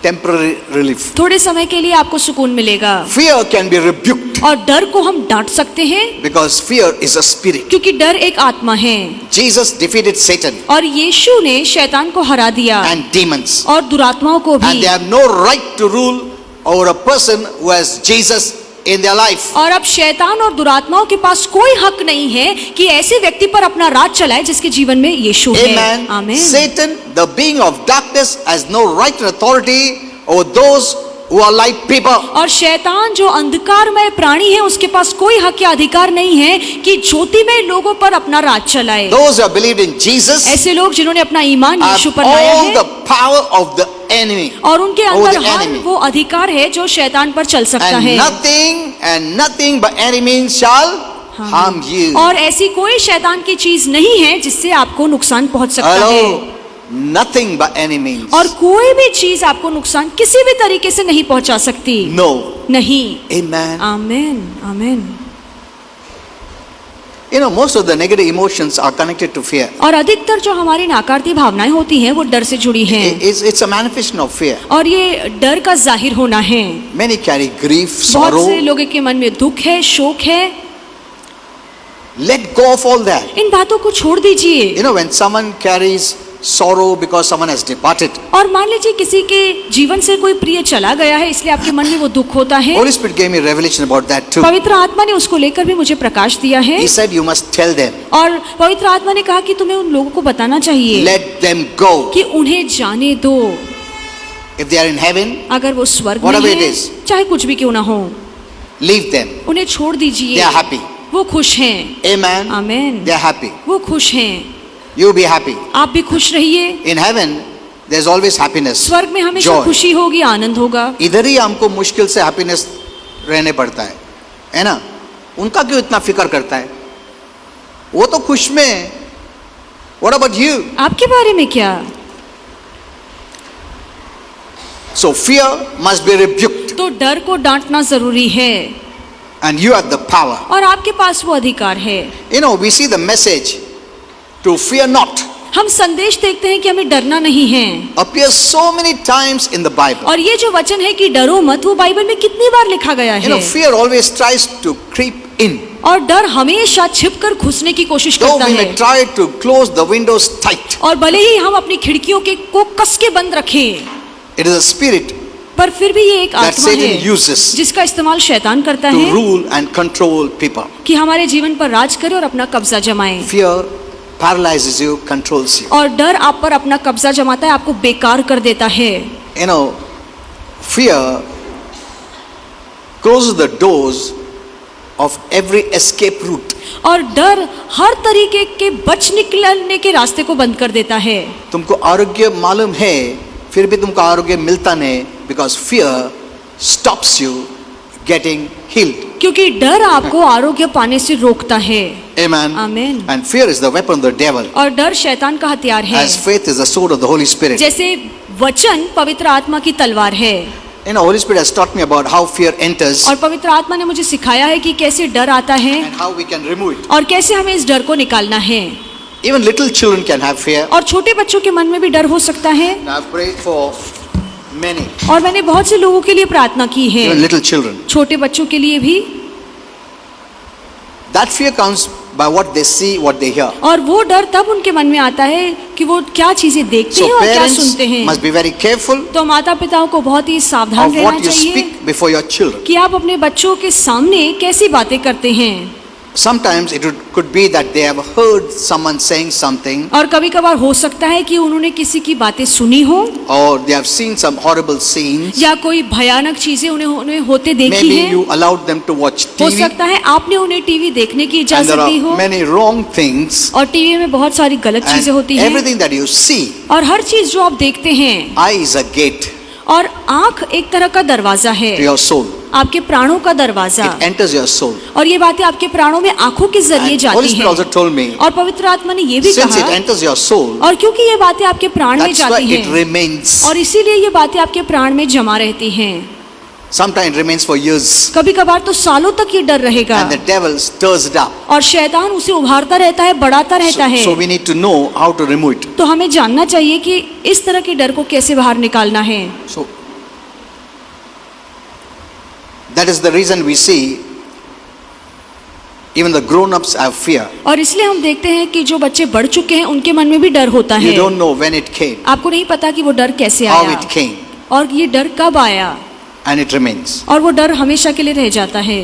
Temporary relief. थोड़े समय के लिए आपको सुकून मिलेगा। Fear can be rebuked और डर को हम डांट सकते हैं because fear is a spirit. क्योंकि डर एक आत्मा है। Jesus defeated Satan और यीशु ने शैतान को हरा दिया and demons. और दुरात्माओं को And भी। they have no right to rule over a person who has Jesus in their life. और अब शैतान और दुरात्माओं के पास कोई हक नहीं है कि ऐसे व्यक्ति पर अपना राज चलाए जिसके जीवन में यीशु है। Amen. आमीन। Satan, the being of darkness, has no right and authority over those who are light people. और शैतान जो अंधकारमय प्राणी है उसके पास कोई हक या अधिकार नहीं है कि ज्योतिमय लोगों पर अपना राज चलाए। Those who have believed in Jesus ऐसे लोग जिन्होंने अपना ईमान have यीशु पर लाया all है the power of the enemy. और उनके over अंदर the हर enemy. वो अधिकार है जो शैतान पर चल सकता And है। nothing by any means shall harm you. और ऐसी कोई शैतान की चीज नहीं है जिससे आपको नुकसान पहुंच सकता है। Hello. Nothing by any means. और कोई भी चीज आपको नुकसान किसी भी तरीके से नहीं पहुंचा सकती। No. नहीं। Amen. आमीन आमीन। You know, most of the negative emotions are connected to fear. और अधिकतर जो हमारी नकारात्मक भावनाएं होती हैं वो डर से जुड़ी हैं। It's a manifestation of fear. और ये डर का जाहिर होना है। Many carry grief, बहुत sorrow. से लोगों के मन में दुख है, शोक है। Let go of all that. इन बातों को छोड़ दीजिए। You know, when someone carries sorrow because someone has departed, और मान लीजिए किसी के जीवन से कोई प्रिय चला गया है इसलिए आपके मन में वो दुख होता है। Holy Spirit gave me revelation about that too. पवित्र आत्मा ने उसको लेकर भी मुझे प्रकाश दिया है। He said you must tell them, और पवित्र आत्मा ने कहा कि तुम्हें उन लोगों को बताना चाहिए let them go. कि उन्हें जाने दो। If they are in heaven, अगर वो स्वर्ग में Whatever it हैं, is. चाहे कुछ भी क्यों ना हो, leave them. उन्हें छोड़ They दीजिए। are happy. वो खुश हैं। Amen. आमीन। They are happy. वो खुश हैं। You be happy. आप भी खुश रहिए। In heaven, there's always happiness. स्वर्ग में हमेशा Joy. खुशी होगी, आनंद होगा। इधर ही हमको मुश्किल से हैप्पीनेस रहने पड़ता है ना? उनका क्यों इतना फिक्र करता है? वो तो खुश में है। What about you? आपके बारे में क्या? So fear must be rebuked, तो डर को डांटना जरूरी है and you have the power. और आपके पास वो अधिकार है। You know, we see the message to fear not हम संदेश देखते हैं कि हमें डरना नहीं है। appears so many times in the Bible. और ये जो वचन है कि डरो मत, वो बाइबल में कितनी बार लिखा गया You know, है। fear always tries to creep in. और डर हमेशा छिपकर घुसने की कोशिश Though करता we है। may try to close the windows tight, और भले ही हम अपनी खिड़कियों के को कस के बंद रखें, it is a spirit पर फिर भी ये एक that आत्मा Satan है uses जिसका इस्तेमाल शैतान करता to है rule and control people. कि हमारे जीवन पर राज करे और अपना कब्जा जमाए। Fear paralyzes you, controls you. और डर आप पर अपना कब्जा जमाता है, आपको बेकार कर देता है। You know, fear closes the doors of every escape route. और डर हर तरीके के बच निकलने के रास्ते को बंद कर देता है। तुमको आरोग्य मालूम है, फिर भी तुमको आरोग्य मिलता नहीं, because fear stops you getting healed. क्योंकि डर आपको आरोग्य पाने से रोकता है। Amen. Amen. And fear is the weapon of the devil, और डर शैतान का हथियार है। as faith is the sword of the Holy Spirit. जैसे वचन पवित्र आत्मा की तलवार है। You know, Holy Spirit has taught me about how fear enters और पवित्र आत्मा ने मुझे सिखाया है कि कैसे डर आता है and how we can remove it. और कैसे हमें इस डर को निकालना है। Even little children can have fear. और छोटे बच्चों के मन में भी डर हो सकता है। And I've prayed for many, और मैंने बहुत से लोगों के लिए प्रार्थना की है, even little children. छोटे बच्चों के लिए भी। That fear comes by what they see, what they hear. और वो डर तब उनके मन में आता है कि वो क्या चीजें देखते So हैं और क्या parents सुनते हैं। must be very careful तो माता पिताओं को बहुत ही सावधान of रहना what you चाहिए speak before your children. कि आप अपने बच्चों के सामने कैसी बातें करते हैं। Sometimes could be that they have heard someone saying something, और कभी कभार हो सकता है कि उन्होंने किसी की बातें सुनी हो, or they have seen some horrible scenes. या कोई भयानक चीजें उन्हें होते देखी Maybe हैं। you allowed them to watch हो TV, सकता है आपने उन्हें टीवी देखने की and इजाजत there दी are हो, many wrong things, और टीवी में बहुत सारी गलत and चीजें होती हैं, everything that you see. और हर चीज जो आप देखते हैं, Eye is a gate और आंख एक तरह का दरवाजा है, to your soul. आपके प्राणों का दरवाजा, It enters your soul. और ये बातें आपके प्राणों में आंखों के जरिए And Holy जाती Spirit also हैं। told me, और पवित्र आत्मा ने ये भी since it कहा, enters your soul, और क्योंकि ये बातें आपके प्राण में that's why जाती it हैं, remains. और इसीलिए ये बातें आपके प्राण में जमा रहती हैं। Sometimes it remains for years, कभी कभार तो सालों तक ये डर रहेगा, and the devil stirs it up. और शैतान उसे उभारता रहता है, बढ़ाता रहता है। So we need to know how to remove it. तो हमें जानना चाहिए कि इस तरह के डर को कैसे बाहर निकालना है। So that is the reason we see even the grown-ups have fear. और इसलिए हम देखते हैं कि जो बच्चे बढ़ चुके हैं उनके मन में भी डर होता You है। don't know when it came, आपको नहीं पता कि वो डर कैसे how आया, it came, और ये डर कब आया, and it remains. और वो डर हमेशा के लिए रह जाता है।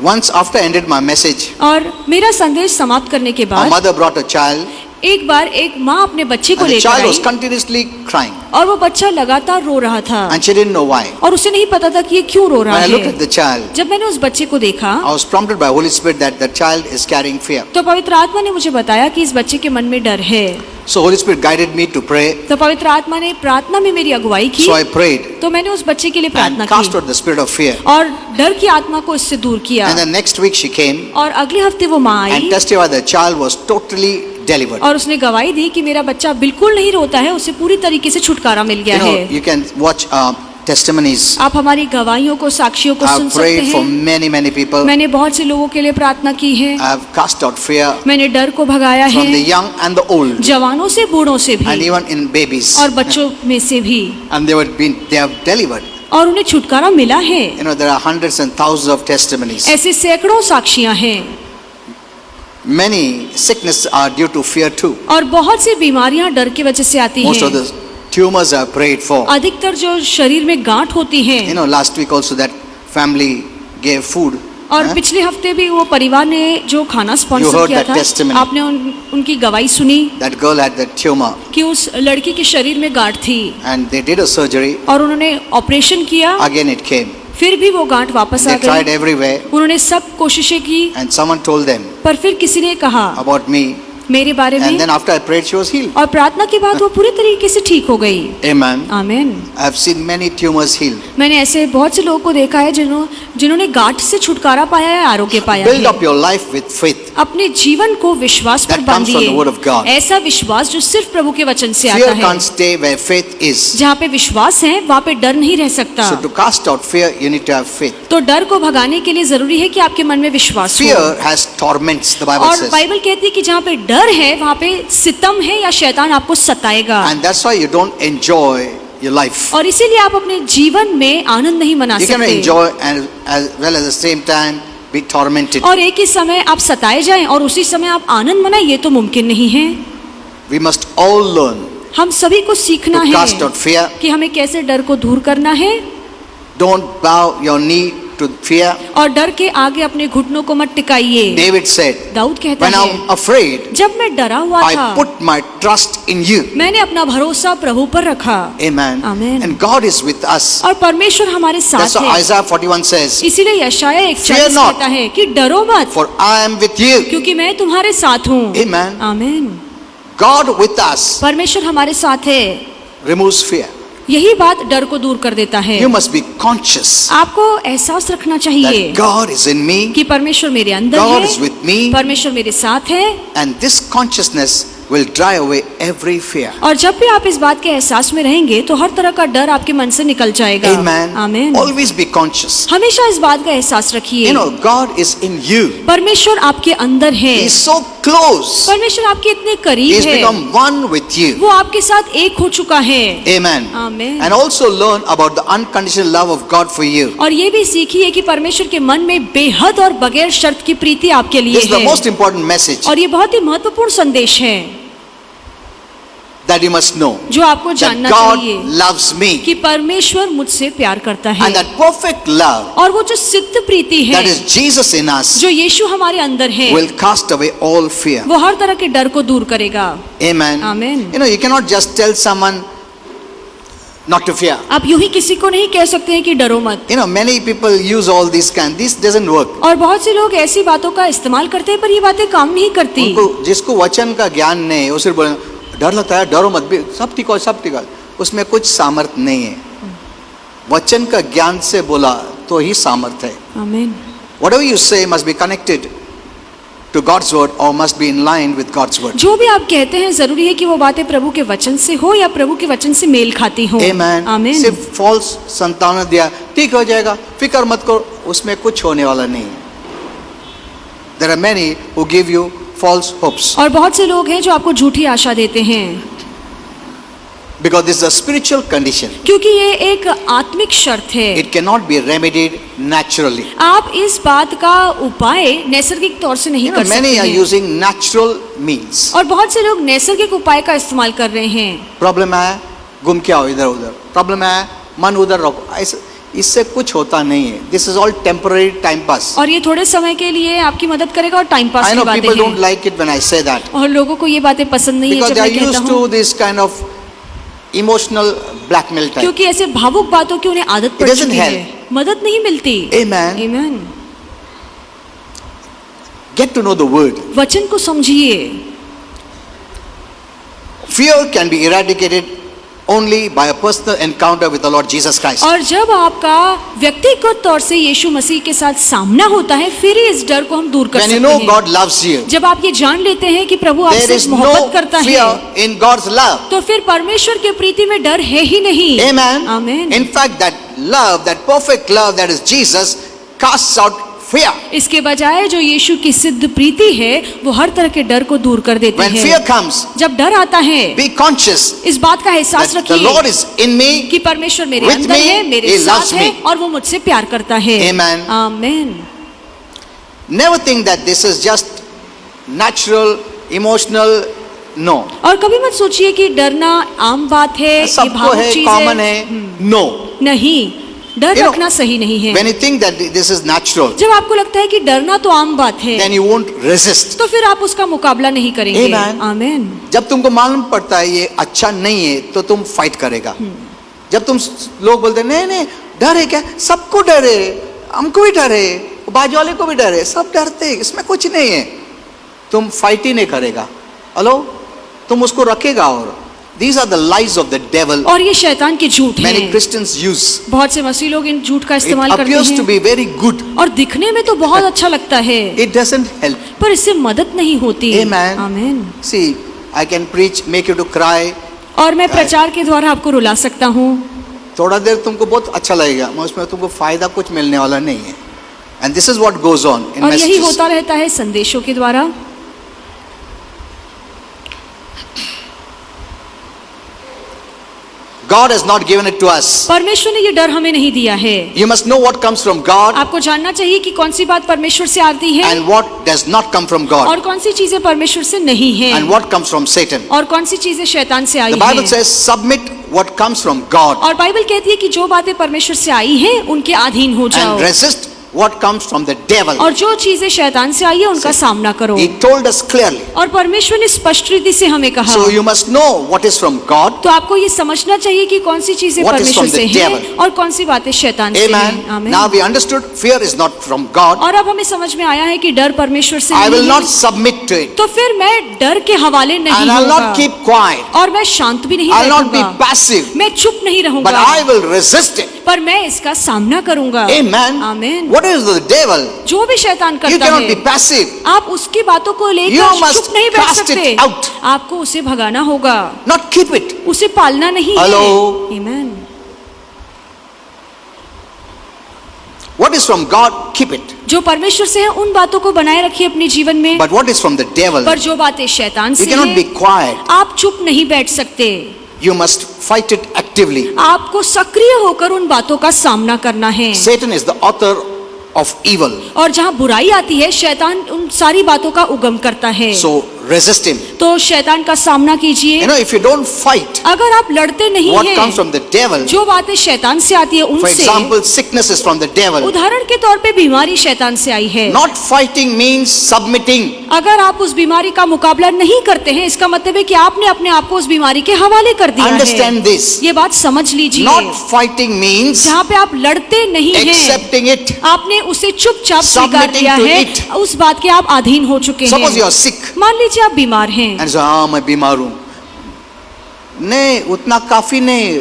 Once after I ended my message, और मेरा संदेश समाप्त करने के a बाद mother brought a child, एक बार एक माँ अपने बच्चे को and the लेकर child was I, continuously crying, और वो बच्चा लगातार रो रहा था, and she didn't know why. और उसे नहीं पता था कि ये क्यों रो रहा When I looked है। at the child, जब मैंने उस बच्चे को देखा, I was prompted by Holy Spirit that the child is carrying fear. तो पवित्र आत्मा ने मुझे बताया कि इस बच्चे के मन में डर है। So Holy Spirit guided me to pray. तो पवित्र आत्मा ने प्रार्थना में मेरी अगुवाई की, So I prayed तो मैंने उस बच्चे के लिए प्रार्थना and cast की out the spirit of fear. और डर की आत्मा को इससे दूर किया। And then next week she came और अगले हफ्ते वो माँ आई and testified the child was totally delivered. और उसने गवाही दी कि मेरा बच्चा बिल्कुल नहीं रोता है, उसे पूरी तरीके से छुटकारा मिल गया You know, है। you can watch testimonies. आप हमारी गवाहियों को, साक्षियों को सुन I've सकते prayed for हैं। many people. मैंने बहुत से लोगों के लिए प्रार्थना की है, I've cast out fear मैंने डर को भगाया है, from the young and the old, जवानों से, बूढ़ों से and भी, even in babies. और बच्चों में से भी, And they have delivered. और उन्हें छुटकारा मिला है। You know, there are hundreds and thousands of testimonies. ऐसे सैकड़ों साक्षियां हैं, Many sicknesses are due to fear too. और बहुत सी बीमारियां डर की वजह से आती Most of हैं। the tumors are prayed for. अधिकतर जो शरीर में गांठ होती You हैं, know, last week also that family gave food. और huh? पिछले हफ्ते भी वो परिवार ने जो खाना You स्पॉन्सर heard किया that था, testimony. आपने उनकी गवाही सुनी That girl had that tumor कि उस लड़की के शरीर में गांठ थी, and they did a surgery. और उन्होंने ऑपरेशन किया, Again it came. फिर भी वो गांठ वापस आ They tried गई। everywhere उन्होंने सब कोशिशें की, and someone told them पर फिर किसी ने कहा about me. मेरे बारे And में, then after I prayed, she was healed. और प्रार्थना के बाद वो पूरी तरीके से ठीक हो गई। Amen. आमीन। I've seen many tumors healed. मैंने ऐसे बहुत से लोगों को देखा है जिन्होंने गांठ से छुटकारा पाया है, आरोग्य पाया Build है। up your life with faith. अपने जीवन को विश्वास पर That comes from the word of God. बांधिए, ऐसा विश्वास जो सिर्फ प्रभु के वचन से आता Fear है। can't stay where faith is. जहाँ पे विश्वास है वहाँ पे डर नहीं रह सकता। So to cast out fear, you need to have faith. तो डर को भगाने के लिए जरूरी है कि आपके मन में विश्वास हो। Fear has torments, the Bible और says. बाइबल कहती है कि जहाँ पे डर है वहाँ पे सितम है या शैतान आपको सताएगा, And that's why you don't enjoy your life. और इसीलिए आप अपने जीवन में आनंद नहीं मना You can सकते, enjoy and as well as the same time be tormented. और एक ही समय आप सताए जाएं और उसी समय आप आनंद मनाएं, ये तो मुमकिन नहीं है। We must all learn हम सभी को सीखना to cast है out fear. कि हमें कैसे डर को दूर करना है, Don't bow your knee to fear. और डर के आगे अपने घुटनों को मत टिकाइए। David said, दाऊद कहता when है, I'm afraid, जब मैं डरा हुआ I था put my trust in you. मैंने अपना भरोसा प्रभु पर रखा, Amen. Amen. And God is with us. और परमेश्वर हमारे That's साथ what है। Isaiah 41 says. इसीलिए यशायाह 41 not. कहता है कि डरो मत, For I am with you. क्योंकि मैं तुम्हारे साथ हूँ। Amen. आमीन। God with us परमेश्वर हमारे साथ है, removes fear. यही बात डर को दूर कर देता है। You must be conscious आपको एहसास रखना चाहिए that God is in me, कि परमेश्वर मेरे अंदर God है, is with me, परमेश्वर मेरे साथ है, and this consciousness will drive away every fear. और जब भी आप इस बात के एहसास में रहेंगे तो हर तरह का डर आपके मन से निकल जाएगा। Amen. आमीन। Always be conscious. हमेशा इस बात का एहसास रखिए, You know, God is in you. परमेश्वर आपके अंदर है, He is so close. परमेश्वर आपके इतने He करीब has है, become one with you. वो आपके साथ एक हो चुका है। Amen. Amen. And also learn about the unconditional love of God for you. और ये भी सीखिए कि परमेश्वर के मन में बेहद और बगैर शर्त की प्रीति आपके लिए This is the है, most important message. और ये बहुत ही महत्वपूर्ण संदेश है that you must know जो आपको that जानना God चाहिए loves me, कि परमेश्वर मुझसे प्यार करता है, and that perfect love और वो जो सिद्ध प्रीति है that is Jesus in us जो यीशु हमारे अंदर है will cast away all fear. वो हर तरह के डर को दूर करेगा। Amen. Amen. You know, you cannot just tell someone not to fear. आप यूं ही किसी को नहीं कह सकते हैं कि डरो मत। You know, many people use all these this doesn't work. और बहुत से लोग ऐसी बातों का इस्तेमाल करते हैं पर ये बातें काम नहीं करती। उनको जिसको वचन का ज्ञान नहीं है, उसे बोले डर लगता है, डरो मत, भी सब ठीक हो, सब ठीक हो, उसमें कुछ सामर्थ्य नहीं है। वचन का ज्ञान से बोला तो ही सामर्थ्य है। आमीन। Whatever you say must be connected to God's word or must be in line with God's word. जो भी आप कहते हैं जरूरी है कि वो बातें प्रभु के वचन से हो या प्रभु के वचन से मेल खाती हो। Amen. आमीन। सिर्फ फॉल्स संतावना दिया, ठीक हो जाएगा, फिक्र मत करो, उसमें कुछ होने वाला नहीं है। There are many who give you false hopes और बहुत से लोग हैं जो आपको झूठी आशा देते हैं because this is a spiritual condition. क्योंकि ये एक आत्मिक शर्त है। It cannot be remedied naturally. आप इस बात का उपाय नैसर्गिक तौर से नहीं You कर know, many सकते are हैं। using natural means. और बहुत से लोग नैसर्गिक उपाय का इस्तेमाल कर रहे हैं। प्रॉब्लम है, घूम के आओ इधर उधर, प्रॉब्लम है, मन उधर रखो, ऐसे इससे कुछ होता नहीं है। This is all temporary time pass. और ये थोड़े समय के लिए आपकी मदद करेगा और टाइम पास आई की नो बातें पीपल डोंट हैं। Like it when I say that और लोगों को ये बातें पसंद नहीं है बिकॉज़ जब दे आर मैं कहता यूज्ड टू हूँ, this kind of emotional blackmail type. क्योंकि ऐसे भावुक बातों की उन्हें आदत पड़ doesn't चुकी help. है, मदद नहीं मिलती। Amen. Amen. Get to know the word. वचन को समझिए। Fear can be eradicated only by a personal encounter with the Lord Jesus Christ. और जब आपका व्यक्तिगत तौर से यीशु मसीह के साथ सामना होता है फिर ही इस डर को हम दूर कर When सकते you know हैं। God loves you, जब आप ये जान लेते हैं कि प्रभु there आपसे is मोहब्बत no करता fear है in God's love. तो फिर परमेश्वर के प्रीति में डर है ही नहीं। Amen. आमीन। In fact, that love, that perfect love that is Jesus, casts out fear. इसके बजाय जो यीशु की सिद्ध प्रीति है वो हर तरह के डर को दूर कर देते When हैं। fear comes, जब डर आता है be conscious इस बात का एहसास that the रखिए Lord is in me. कि परमेश्वर मेरे with अंदर me, है, मेरे He साथ loves है me. और वो मुझसे प्यार करता है। Amen. आमीन। Never think that this is just natural, emotional. No. और कभी मत सोचिए कि डरना आम बात है, ये सबको भावुक है, चीज कॉमन है. No. नहीं, डर You know, रखना सही नहीं है। When you think that this is natural, जब आपको लगता है कि डरना तो आम बात है then you won't resist. तो फिर आप उसका मुकाबला नहीं करेंगे। Amen. आमीन। जब तुमको मालूम पड़ता है ये अच्छा नहीं है तो तुम फाइट करेगा। जब तुम लोग बोलते नहीं नहीं डर है क्या, सबको डर है, हमको भी डर है, बाजू वाले को भी डर है, सब डरते हैं, इसमें कुछ नहीं है, तुम फाइट ही नहीं करेगा। हेलो, तुम उसको रखेगा। और these are the lies of the devil. और ये शैतान के झूठ Many हैं। Christians use. बहुत से मसीह लोग इन झूठ का It इस्तेमाल करते appears to हैं be very good. और दिखने में तो बहुत अच्छा लगता है It doesn't help. पर इससे मदद नहीं होती। Amen. आमीन। See, I can preach, make you to cry. और मैं प्रचार के द्वारा आपको रुला सकता हूँ, थोड़ा देर तुमको बहुत अच्छा लगेगा, मगर उसमें तुमको फायदा कुछ मिलने वाला नहीं है। And this is what goes on in और यही messages. होता रहता है संदेशों के द्वारा। God has not given it to us. परमेश्वर ने ये डर हमें नहीं दिया है। You must know what comes from God आपको जानना चाहिए कि कौन सी बात परमेश्वर से आती है and what does not come from God और कौन सी चीजें परमेश्वर से नहीं है and what comes from Satan. और कौन सी चीजें शैतान से आई The Bible हैं। says, submit what comes from God और बाइबल कहती है कि जो बातें परमेश्वर से आई हैं उनके अधीन हो जाओ and resist what comes from the devil. और जो चीजें शैतान से आई है उनका सामना करो। He told us clearly. और परमेश्वर ने स्पष्ट रीति से हमें कहा। So you must know what is from God. तो आपको ये समझना चाहिए कि कौन सी चीजें What is परमेश्वर from the से हैं devil? और कौन सी बातें शैतान से Amen. हैं। आमीन। Now we understood fear is not from God. और अब हमें समझ में आया है कि डर परमेश्वर से I will नहीं not है, submit to it. तो फिर मैं डर के हवाले नहीं And I'll होगा not keep quiet. और मैं शांत भी नहीं I'll not be रहूंगा, passive. मैं चुप नहीं But रहूंगा, I will resist it. पर मैं इसका सामना करूंगा। Amen. आमीन। What is the devil? जो भी शैतान You करता cannot be है passive. आप उसकी बातों को You लेकर must चुप नहीं बैठ cast it सकते, out. आपको उसे भगाना होगा, Not keep it. उसे पालना नहीं Hello. है। आमीन। What is from God, keep it. जो परमेश्वर से है उन बातों को बनाए रखिए अपने जीवन में, But what is from the devil, पर जो बातें शैतान you से cannot be हैं quiet. आप चुप नहीं बैठ सकते, You must fight it actively. आपको सक्रिय होकर उन बातों का सामना करना है। Satan is the author of evil. और जहाँ बुराई आती है शैतान उन सारी बातों का उगम करता है। So resist him. तो शैतान का सामना कीजिए। You know, if you don't fight, अगर आप लड़ते नहीं what हैं, comes from the devil, जो बातें शैतान से आती है for उनसे, example, sickness is from the devil. उदाहरण के तौर पे बीमारी शैतान से आई है। Not fighting means submitting. अगर आप उस बीमारी का मुकाबला नहीं करते हैं, इसका मतलब है कि आपने अपने आप को उस बीमारी के हवाले कर दिया Understand है। this. ये बात समझ लीजिए। Not fighting means जहाँ पे आप लड़ते नहीं हैं, accepting it. आपने उसे चुपचाप स्वीकार Submitting किया to है, it. उस बात के आप अधीन हो चुके Suppose you हैं। are sick मान लीजिए आप बीमार हैं, and say, हाँ मैं बीमार हूँ। नहीं, उतना काफी नहीं।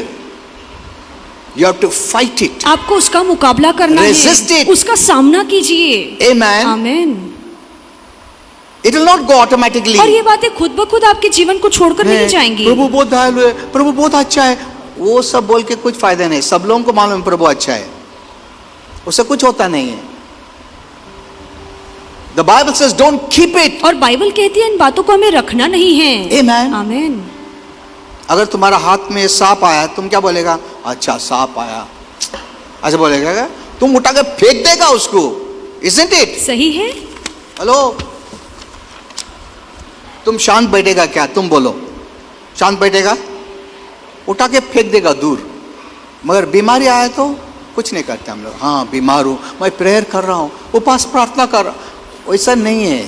You have to fight it. आपको उसका मुकाबला करना Resist है, it. उसका सामना कीजिए। Amen. आमीन। It will not go automatically. और ये बातें खुद ब खुद आपके जीवन को छोड़कर नहीं जाएंगी। प्रभु बहुत दयालु है, प्रभु बहुत अच्छा है, वो सब बोल के कुछ फायदा नहीं। सब लोगों को मालूम है प्रभु अच्छा है, उससे कुछ होता नहीं है। The Bible says don't keep it. और बाइबल कहती है इन बातों को हमें रखना नहीं है। Amen. आमीन। अगर तुम्हारा हाथ में सांप आया, तुम क्या बोलेगा? अच्छा सांप आया, ऐसे बोलेगा क्या? तुम उठा के फेंक देगा उसको। Isn't it? सही है। हेलो, तुम शांत बैठेगा क्या? तुम बोलो, शांत बैठेगा? उठा के फेंक देगा दूर। मगर बीमारी आया तो कुछ नहीं करते हम लोग। हाँ बीमार हूँ, मैं प्रेयर कर रहा हूँ, उपास प्रार्थना कर रहा हूँ। वैसा नहीं है।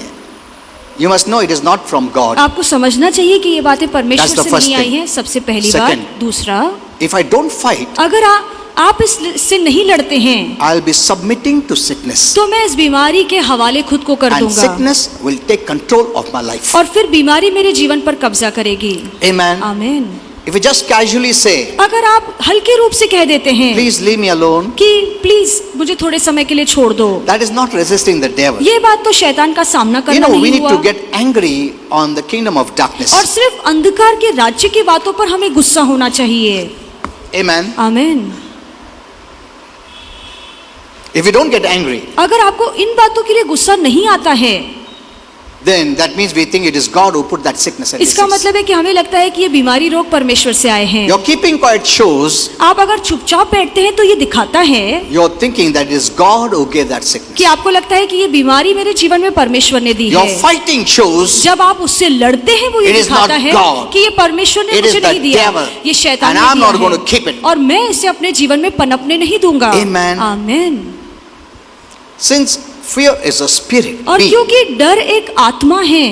You must know it is not from God. आपको समझना चाहिए कि ये बातें That's परमेश्वर the से first नहीं आई thing. हैं, सबसे पहली Second. बात। दूसरा, इफ आई डोंट फाइट, अगर आप इससे नहीं लड़ते हैं, I will be submitting to sickness, तो मैं इस बीमारी के हवाले खुद को कर एंड दूंगा sickness will take control of my life. और फिर बीमारी मेरे जीवन पर कब्जा करेगी। आमेन। आमीन। इफ यू जस्ट कैजुअली से, अगर आप हल्के रूप से कह देते हैं प्लीज लीव मी अलोन, कि प्लीज मुझे थोड़े समय के लिए छोड़ दो, that is not resisting the devil. ये बात तो शैतान का सामना You करना know, we नहीं need हुआ। to get angry on the kingdom of darkness. और सिर्फ अंधकार के राज्य की बातों पर हमें गुस्सा होना चाहिए। Amen. आमीन। If you don't get angry, अगर आपको इन बातों के लिए गुस्सा नहीं आता है, then that means we think it is God who put that sickness and इसका disease. मतलब है कि हमें लगता है कि ये बीमारी रोग परमेश्वर से आए हैं। Your keeping quiet shows आप अगर चुपचाप बैठते हैं तो ये दिखाता है you're thinking that it is God who gave that sickness. कि आपको लगता है कि ये बीमारी मेरे जीवन में परमेश्वर ने दी Your है। fighting shows जब आप उससे लड़ते हैं वो ये It is दिखाता not है God. कि ये परमेश्वर ने It is मुझे the नहीं दिया, devil. ये शैतान And ने I'm दिया not going to keep है it. और मैं इसे अपने जीवन में पनपने नहीं दूंगा। Amen. आमीन। Since fear is a spirit, और being, क्योंकि डर एक आत्मा है,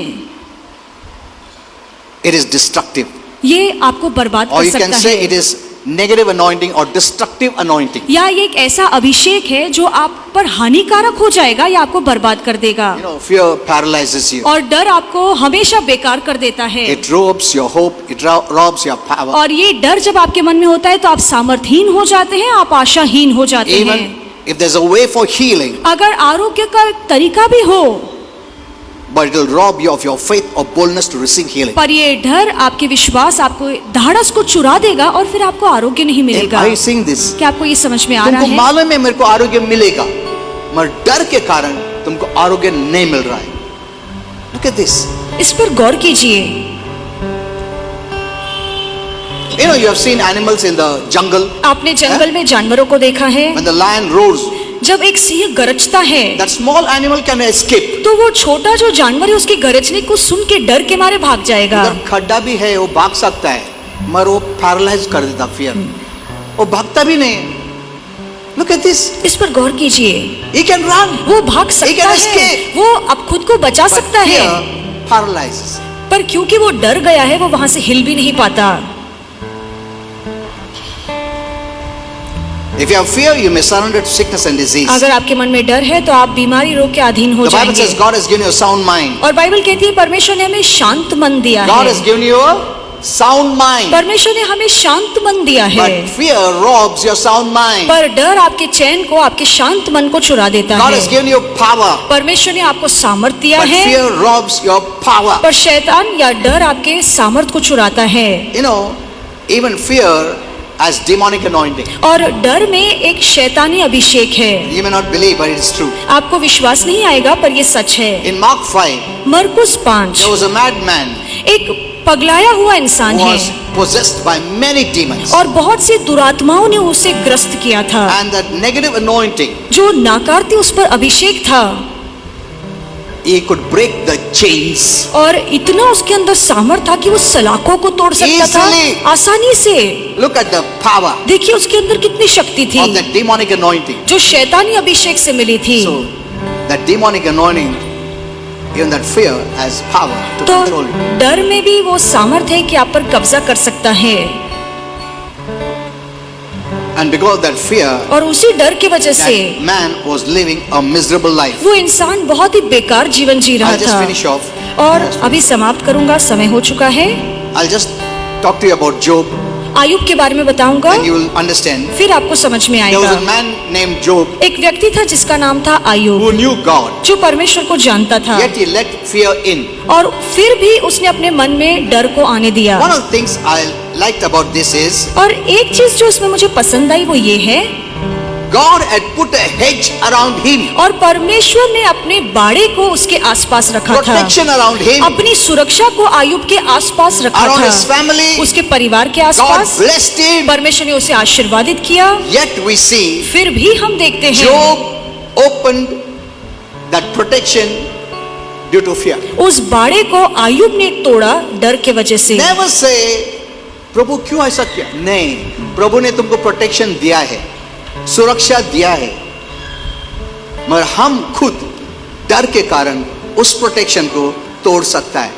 it is destructive. ये आपको बर्बाद Or कर you can सकता say है, it is negative anointing or destructive anointing. या ये एक ऐसा अभिषेक है जो आप पर हानिकारक हो जाएगा या आपको बर्बाद कर देगा। You know, fear paralyzes you. और डर आपको हमेशा बेकार कर देता है। It robs your hope, it robs your power. और ये डर जब आपके मन में होता है तो आप सामर्थहीन हो जाते हैं, आप आशाहीन हो जाते Even हैं। if there's a way for healing, अगर आरोग्य का एक तरीका भी हो, but it will rob you of your faith or boldness to receive healing. पर ये डर आपके विश्वास, आपको धाड़स को चुरा देगा और फिर आपको आरोग्य नहीं मिलेगा। Are you seeing this? क्या आपको ये समझ में आ रहा तुमको है? मालूम है मेरे को आरोग्य मिलेगा, मगर डर के कारण तुमको आरोग्य नहीं मिल रहा है। Look at this. इस पर गौर कीजिए। You know, you have seen animals in the jungle. आपने जंगल में जानवरों को देखा है, When the lion roars, जब एक सिंह गरजता है that small animal can escape. तो वो छोटा जो जानवर है उसकी गरजने को सुन के डर के मारे भाग जाएगा। उधर खड्डा भी है, वो भाग सकता है, मगर वो पैरालाइज कर देता फियर, वो भागता भी नहीं। Look at this. इस पर गौर कीजिए। He can run. वो भाग सकता can है, escape. वो अब खुद को बचा But सकता है, fear paralyzes. पर क्योंकि वो डर गया है वो वहां से हिल भी नहीं पाता। If you have fear, you may surrender to sickness and disease. अगर आपके मन में डर है तो आप बीमारी रोग के अधीन हो The Bible जाएंगे। says God has given you a sound mind. और बाइबल कहती है परमेश्वर ने हमें शांत मन दिया God है। has given you a sound mind. परमेश्वर ने हमें शांत मन दिया है, But fear robs your sound mind. पर डर आपके चैन को, आपके शांत मन को चुरा देता God है। has given you power. परमेश्वर ने आपको सामर्थ दिया But है, fear robs your power. पर शैतान या डर आपके सामर्थ को चुराता है। You know, even fear has demonic anointing. और डर में एक शैतानी अभिषेक है। You may not believe, but it is true. आपको विश्वास नहीं आएगा पर ये सच है। In Mark 5, मरकुस 5, there was a madman एक पगलाया हुआ who इंसान was है possessed by many demons. और बहुत सी दुरात्माओं ने उसे ग्रस्त किया था। And that negative anointing जो नाकारती उस पर अभिषेक था, he could break the chains. और इतना उसके अंदर सामर्थ था कि वो सलाखों को तोड़ सकता था Easily. आसानी से। Look at the power देखिए उसके अंदर कितनी शक्ति थी of that demonic anointing. जो शैतानी अभिषेक से मिली थी। So that demonic anointing, even that fear has power to तो control you. डर में भी वो सामर्थ है कि आप पर कब्जा कर सकता है। And because of that fear, और उसी डर की वजह से that man was living a miserable life. वो इंसान बहुत ही बेकार जीवन जी रहा I'll just था। finish off. और अभी समाप्त करूंगा, समय हो चुका है। I'll just talk to you about Job, Ayub के बारे में बताऊंगा, and you will understand. फिर आपको समझ में There was a आएगा। man named Job एक व्यक्ति था जिसका नाम था आयुब, who knew God, जो परमेश्वर को जानता था, yet he let fear in. और फिर भी उसने अपने मन में डर को आने दिया। One of the things I liked about this is और एक चीज जो इसमें मुझे पसंद आई वो ये है, God had put a hedge around him, और परमेश्वर ने अपने बाड़े को उसके आसपास रखा था, protection around him, अपनी सुरक्षा को आयुब के आसपास रखा around his था, family. उसके परिवार के God आसपास। blessed him. परमेश्वर ने उसे आशीर्वादित किया। Yet we see फिर भी हम देखते हैं Job opened that protection due to fear. उस बाड़े को आयुब ने तोड़ा डर के वजह से। Never say प्रभु क्यों ऐसा किया। नहीं, प्रभु ने तुमको प्रोटेक्शन दिया है, सुरक्षा दिया है, मगर हम खुद डर के कारण उस प्रोटेक्शन को तोड़ सकता है।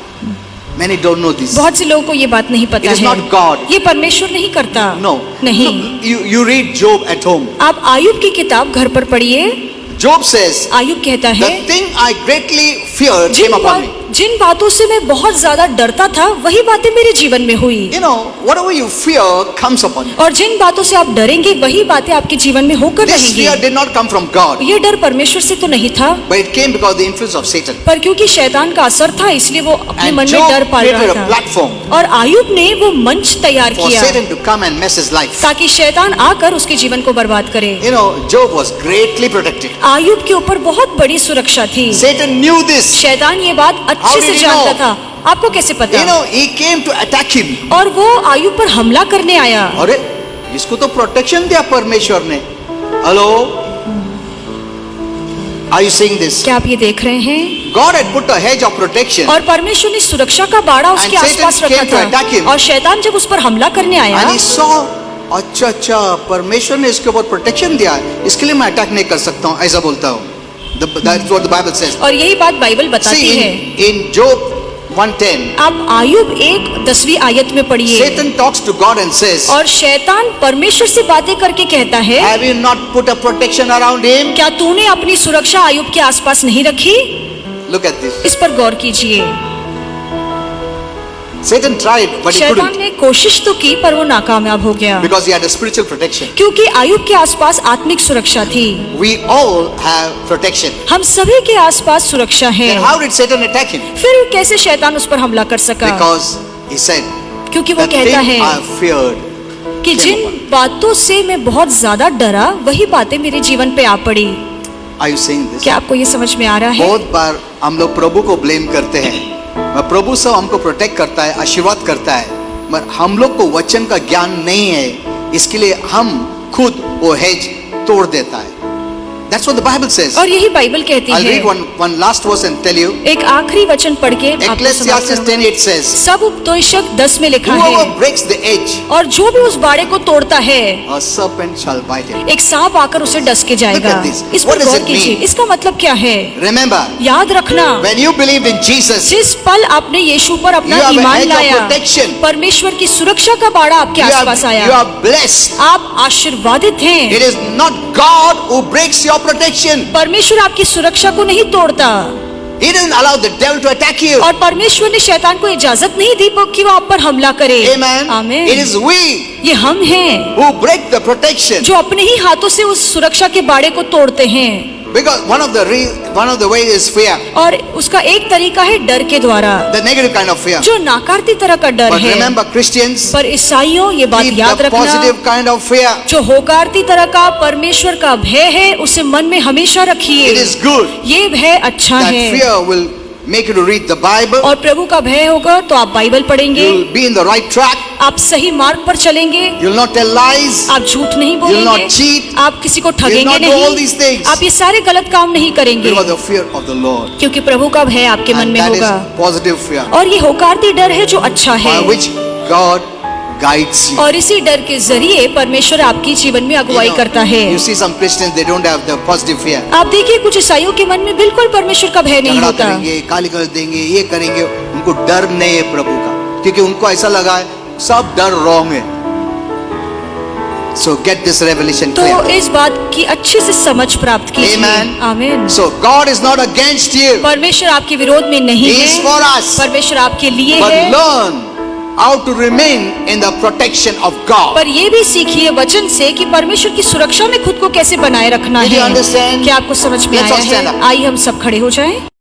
Many don't know this. बहुत से लोगों को ये बात नहीं पता It is है। not God. ये परमेश्वर नहीं करता। No. नहीं। Look, you read Job at home. आप आयुब की किताब घर पर पढ़िए। Job says, आयुब कहता है, the thing I greatly feared came upon me. जिन बातों से मैं बहुत ज्यादा डरता था वही बातें मेरे जीवन में हुई। You know, whatever you fear comes upon you. और जिन बातों से आप डरेंगे वही बातें आपके जीवन में होकर This रहेंगी। fear did not come from God, ये डर परमेश्वर से तो नहीं था, but it came because of the influence of Satan. पर क्योंकि शैतान का असर था इसलिए वो अपने And मन में Job डर पाल created रहा a था। platform और आयुब ने वो मंच तैयार for किया Satan to come and mess his life. ताकि शैतान आकर उसके जीवन को बर्बाद करे। You know, Job was greatly protected. Ayub के ऊपर बहुत बड़ी सुरक्षा थी। Satan knew this. शैतान ये बात How अच्छे did से he जानता know? था। आपको कैसे पता? You know, he came to attack him. और वो आयुब पर हमला करने आया। अरे इसको तो प्रोटेक्शन दिया परमेश्वर ने। Hello, Are you seeing this? क्या आप ये देख रहे हैं? God had put a hedge of protection, और परमेश्वर ने सुरक्षा का बाड़ा उसके And Satan आसपास रखा came to attack था। him. और शैतान जब उस पर हमला करने आया, and he saw, अच्छा परमेश्वर ने इसके ऊपर प्रोटेक्शन दिया है, इसके लिए मैं अटैक नहीं कर सकता हूँ, ऐसा बोलता हूँ। That's what the Bible says. और यही बात बाइबल बताती See, है। in Job 1:10, आप आयुब 1:10 आयत में पढ़िए। Satan talks to God and says, और शैतान परमेश्वर से बातें करके कहता है, have you not put a protection around him? क्या तूने अपनी सुरक्षा आयुब के आसपास नहीं रखी? Look at this. इस पर गौर कीजिए। Satan tried, but he शैतान couldn't, ने कोशिश तो की पर वो नाकामयाब हो गया, because he had a spiritual protection. क्योंकि आयुब के आसपास आत्मिक सुरक्षा थी। We all have protection. हम सभी के आसपास सुरक्षा है। Then how did Satan attack him? फिर कैसे शैतान उस पर हमला कर सका? Because he said, क्योंकि वो the thing कहता है I feared कि came जिन upon. बातों से मैं बहुत ज्यादा डरा वही बातें मेरे जीवन पे आ पड़ी। Are you seeing this? क्या आपको ये समझ में आ रहा है? बहुत बार हम लोग प्रभु को ब्लेम करते हैं, प्रभु सब हमको प्रोटेक्ट करता है, आशीर्वाद करता है, मगर हम लोग को वचन का ज्ञान नहीं है, इसके लिए हम खुद वो हेज तोड़ देता है। That's what the Bible says. और यही बाइबल कहती I'll है। read one last verse and tell you. एक आखिरी वचन पढ़ के आपको समाप्त Ecclesiastes करूंगा। 10:8 says, सब उपदेशक 10 में लिखा whoever है, breaks the edge, और जो भी उस बाड़े को तोड़ता है a serpent shall bite him. एक सांप आकर उसे डस के जाएगा। Look at this. इस What पर does गौर it कीजिए, mean? इसका मतलब क्या है? Remember, याद रखना, when you believed in Jesus, जिस पल आपने यीशु पर अपना You have a Iman hedge of लाया, protection. परमेश्वर की सुरक्षा का बाड़ा आपके you आसपास आया। are blessed. आप आशीर्वादित हैं। It is not God who breaks your protection. परमेश्वर आपकी सुरक्षा को नहीं तोड़ता, He doesn't allow the devil to attack you. और परमेश्वर ने शैतान को इजाजत नहीं दी कि वो आप पर हमला करे। Amen. आमीन। It is we ये हम हैं who break the protection. जो अपने ही हाथों से उस सुरक्षा के बाड़े को तोड़ते हैं। Because one of the ways is fear, और उसका एक तरीका है डर के द्वारा, the negative kind of fear. जो नाकारती तरह का डर But है। remember, Christians, पर ईसाइयों ये बात keep याद the रखना, positive kind of fear. जो होकारती तरह का परमेश्वर का भय है उसे मन में हमेशा It रखिए। is good. ये भय अच्छा That है। fear will make you to read the Bible. और प्रभु का भय होगा तो आप बाइबल पढ़ेंगे, You'll be in the right track. आप सही मार्ग पर चलेंगे, You'll not tell lies. आप झूठ नहीं You'll बोलेंगे, not cheat. आप किसी को You'll ठगेंगे not do all these नहीं, things. आप ये सारे गलत काम नहीं करेंगे, Because of the fear of the Lord. क्योंकि प्रभु का भय आपके मन And में that होगा। is positive fear. और ये होकारती डर है जो अच्छा है, By which God guides you. और इसी डर के जरिए परमेश्वर आपकी जीवन में अगुवाई करता है। You see some Christians, they don't have the positive fear. आप देखिए कुछ ईसाइयों के मन में बिल्कुल परमेश्वर का भय नहीं झगड़ा होता, करेंगे, गाली गलौज देंगे, ये करेंगे, उनको डर नहीं है प्रभु का, क्योंकि उनको ऐसा लगा है सब डर रॉन्ग है। So get this revelation तो clear. इस बात की अच्छे से समझ प्राप्त कीजिए। Amen. आमीन। So God is not against you. परमेश्वर आपके विरोध में नहीं He is है, for us. परमेश्वर आपके लिए But है। learn how to remain in the protection of God. पर ये भी सीखिए वचन से कि परमेश्वर की सुरक्षा में खुद को कैसे बनाए रखना Did you है। understand? क्या आपको समझ में Let's all आया stand है? up. आइए हम सब खड़े हो जाएं।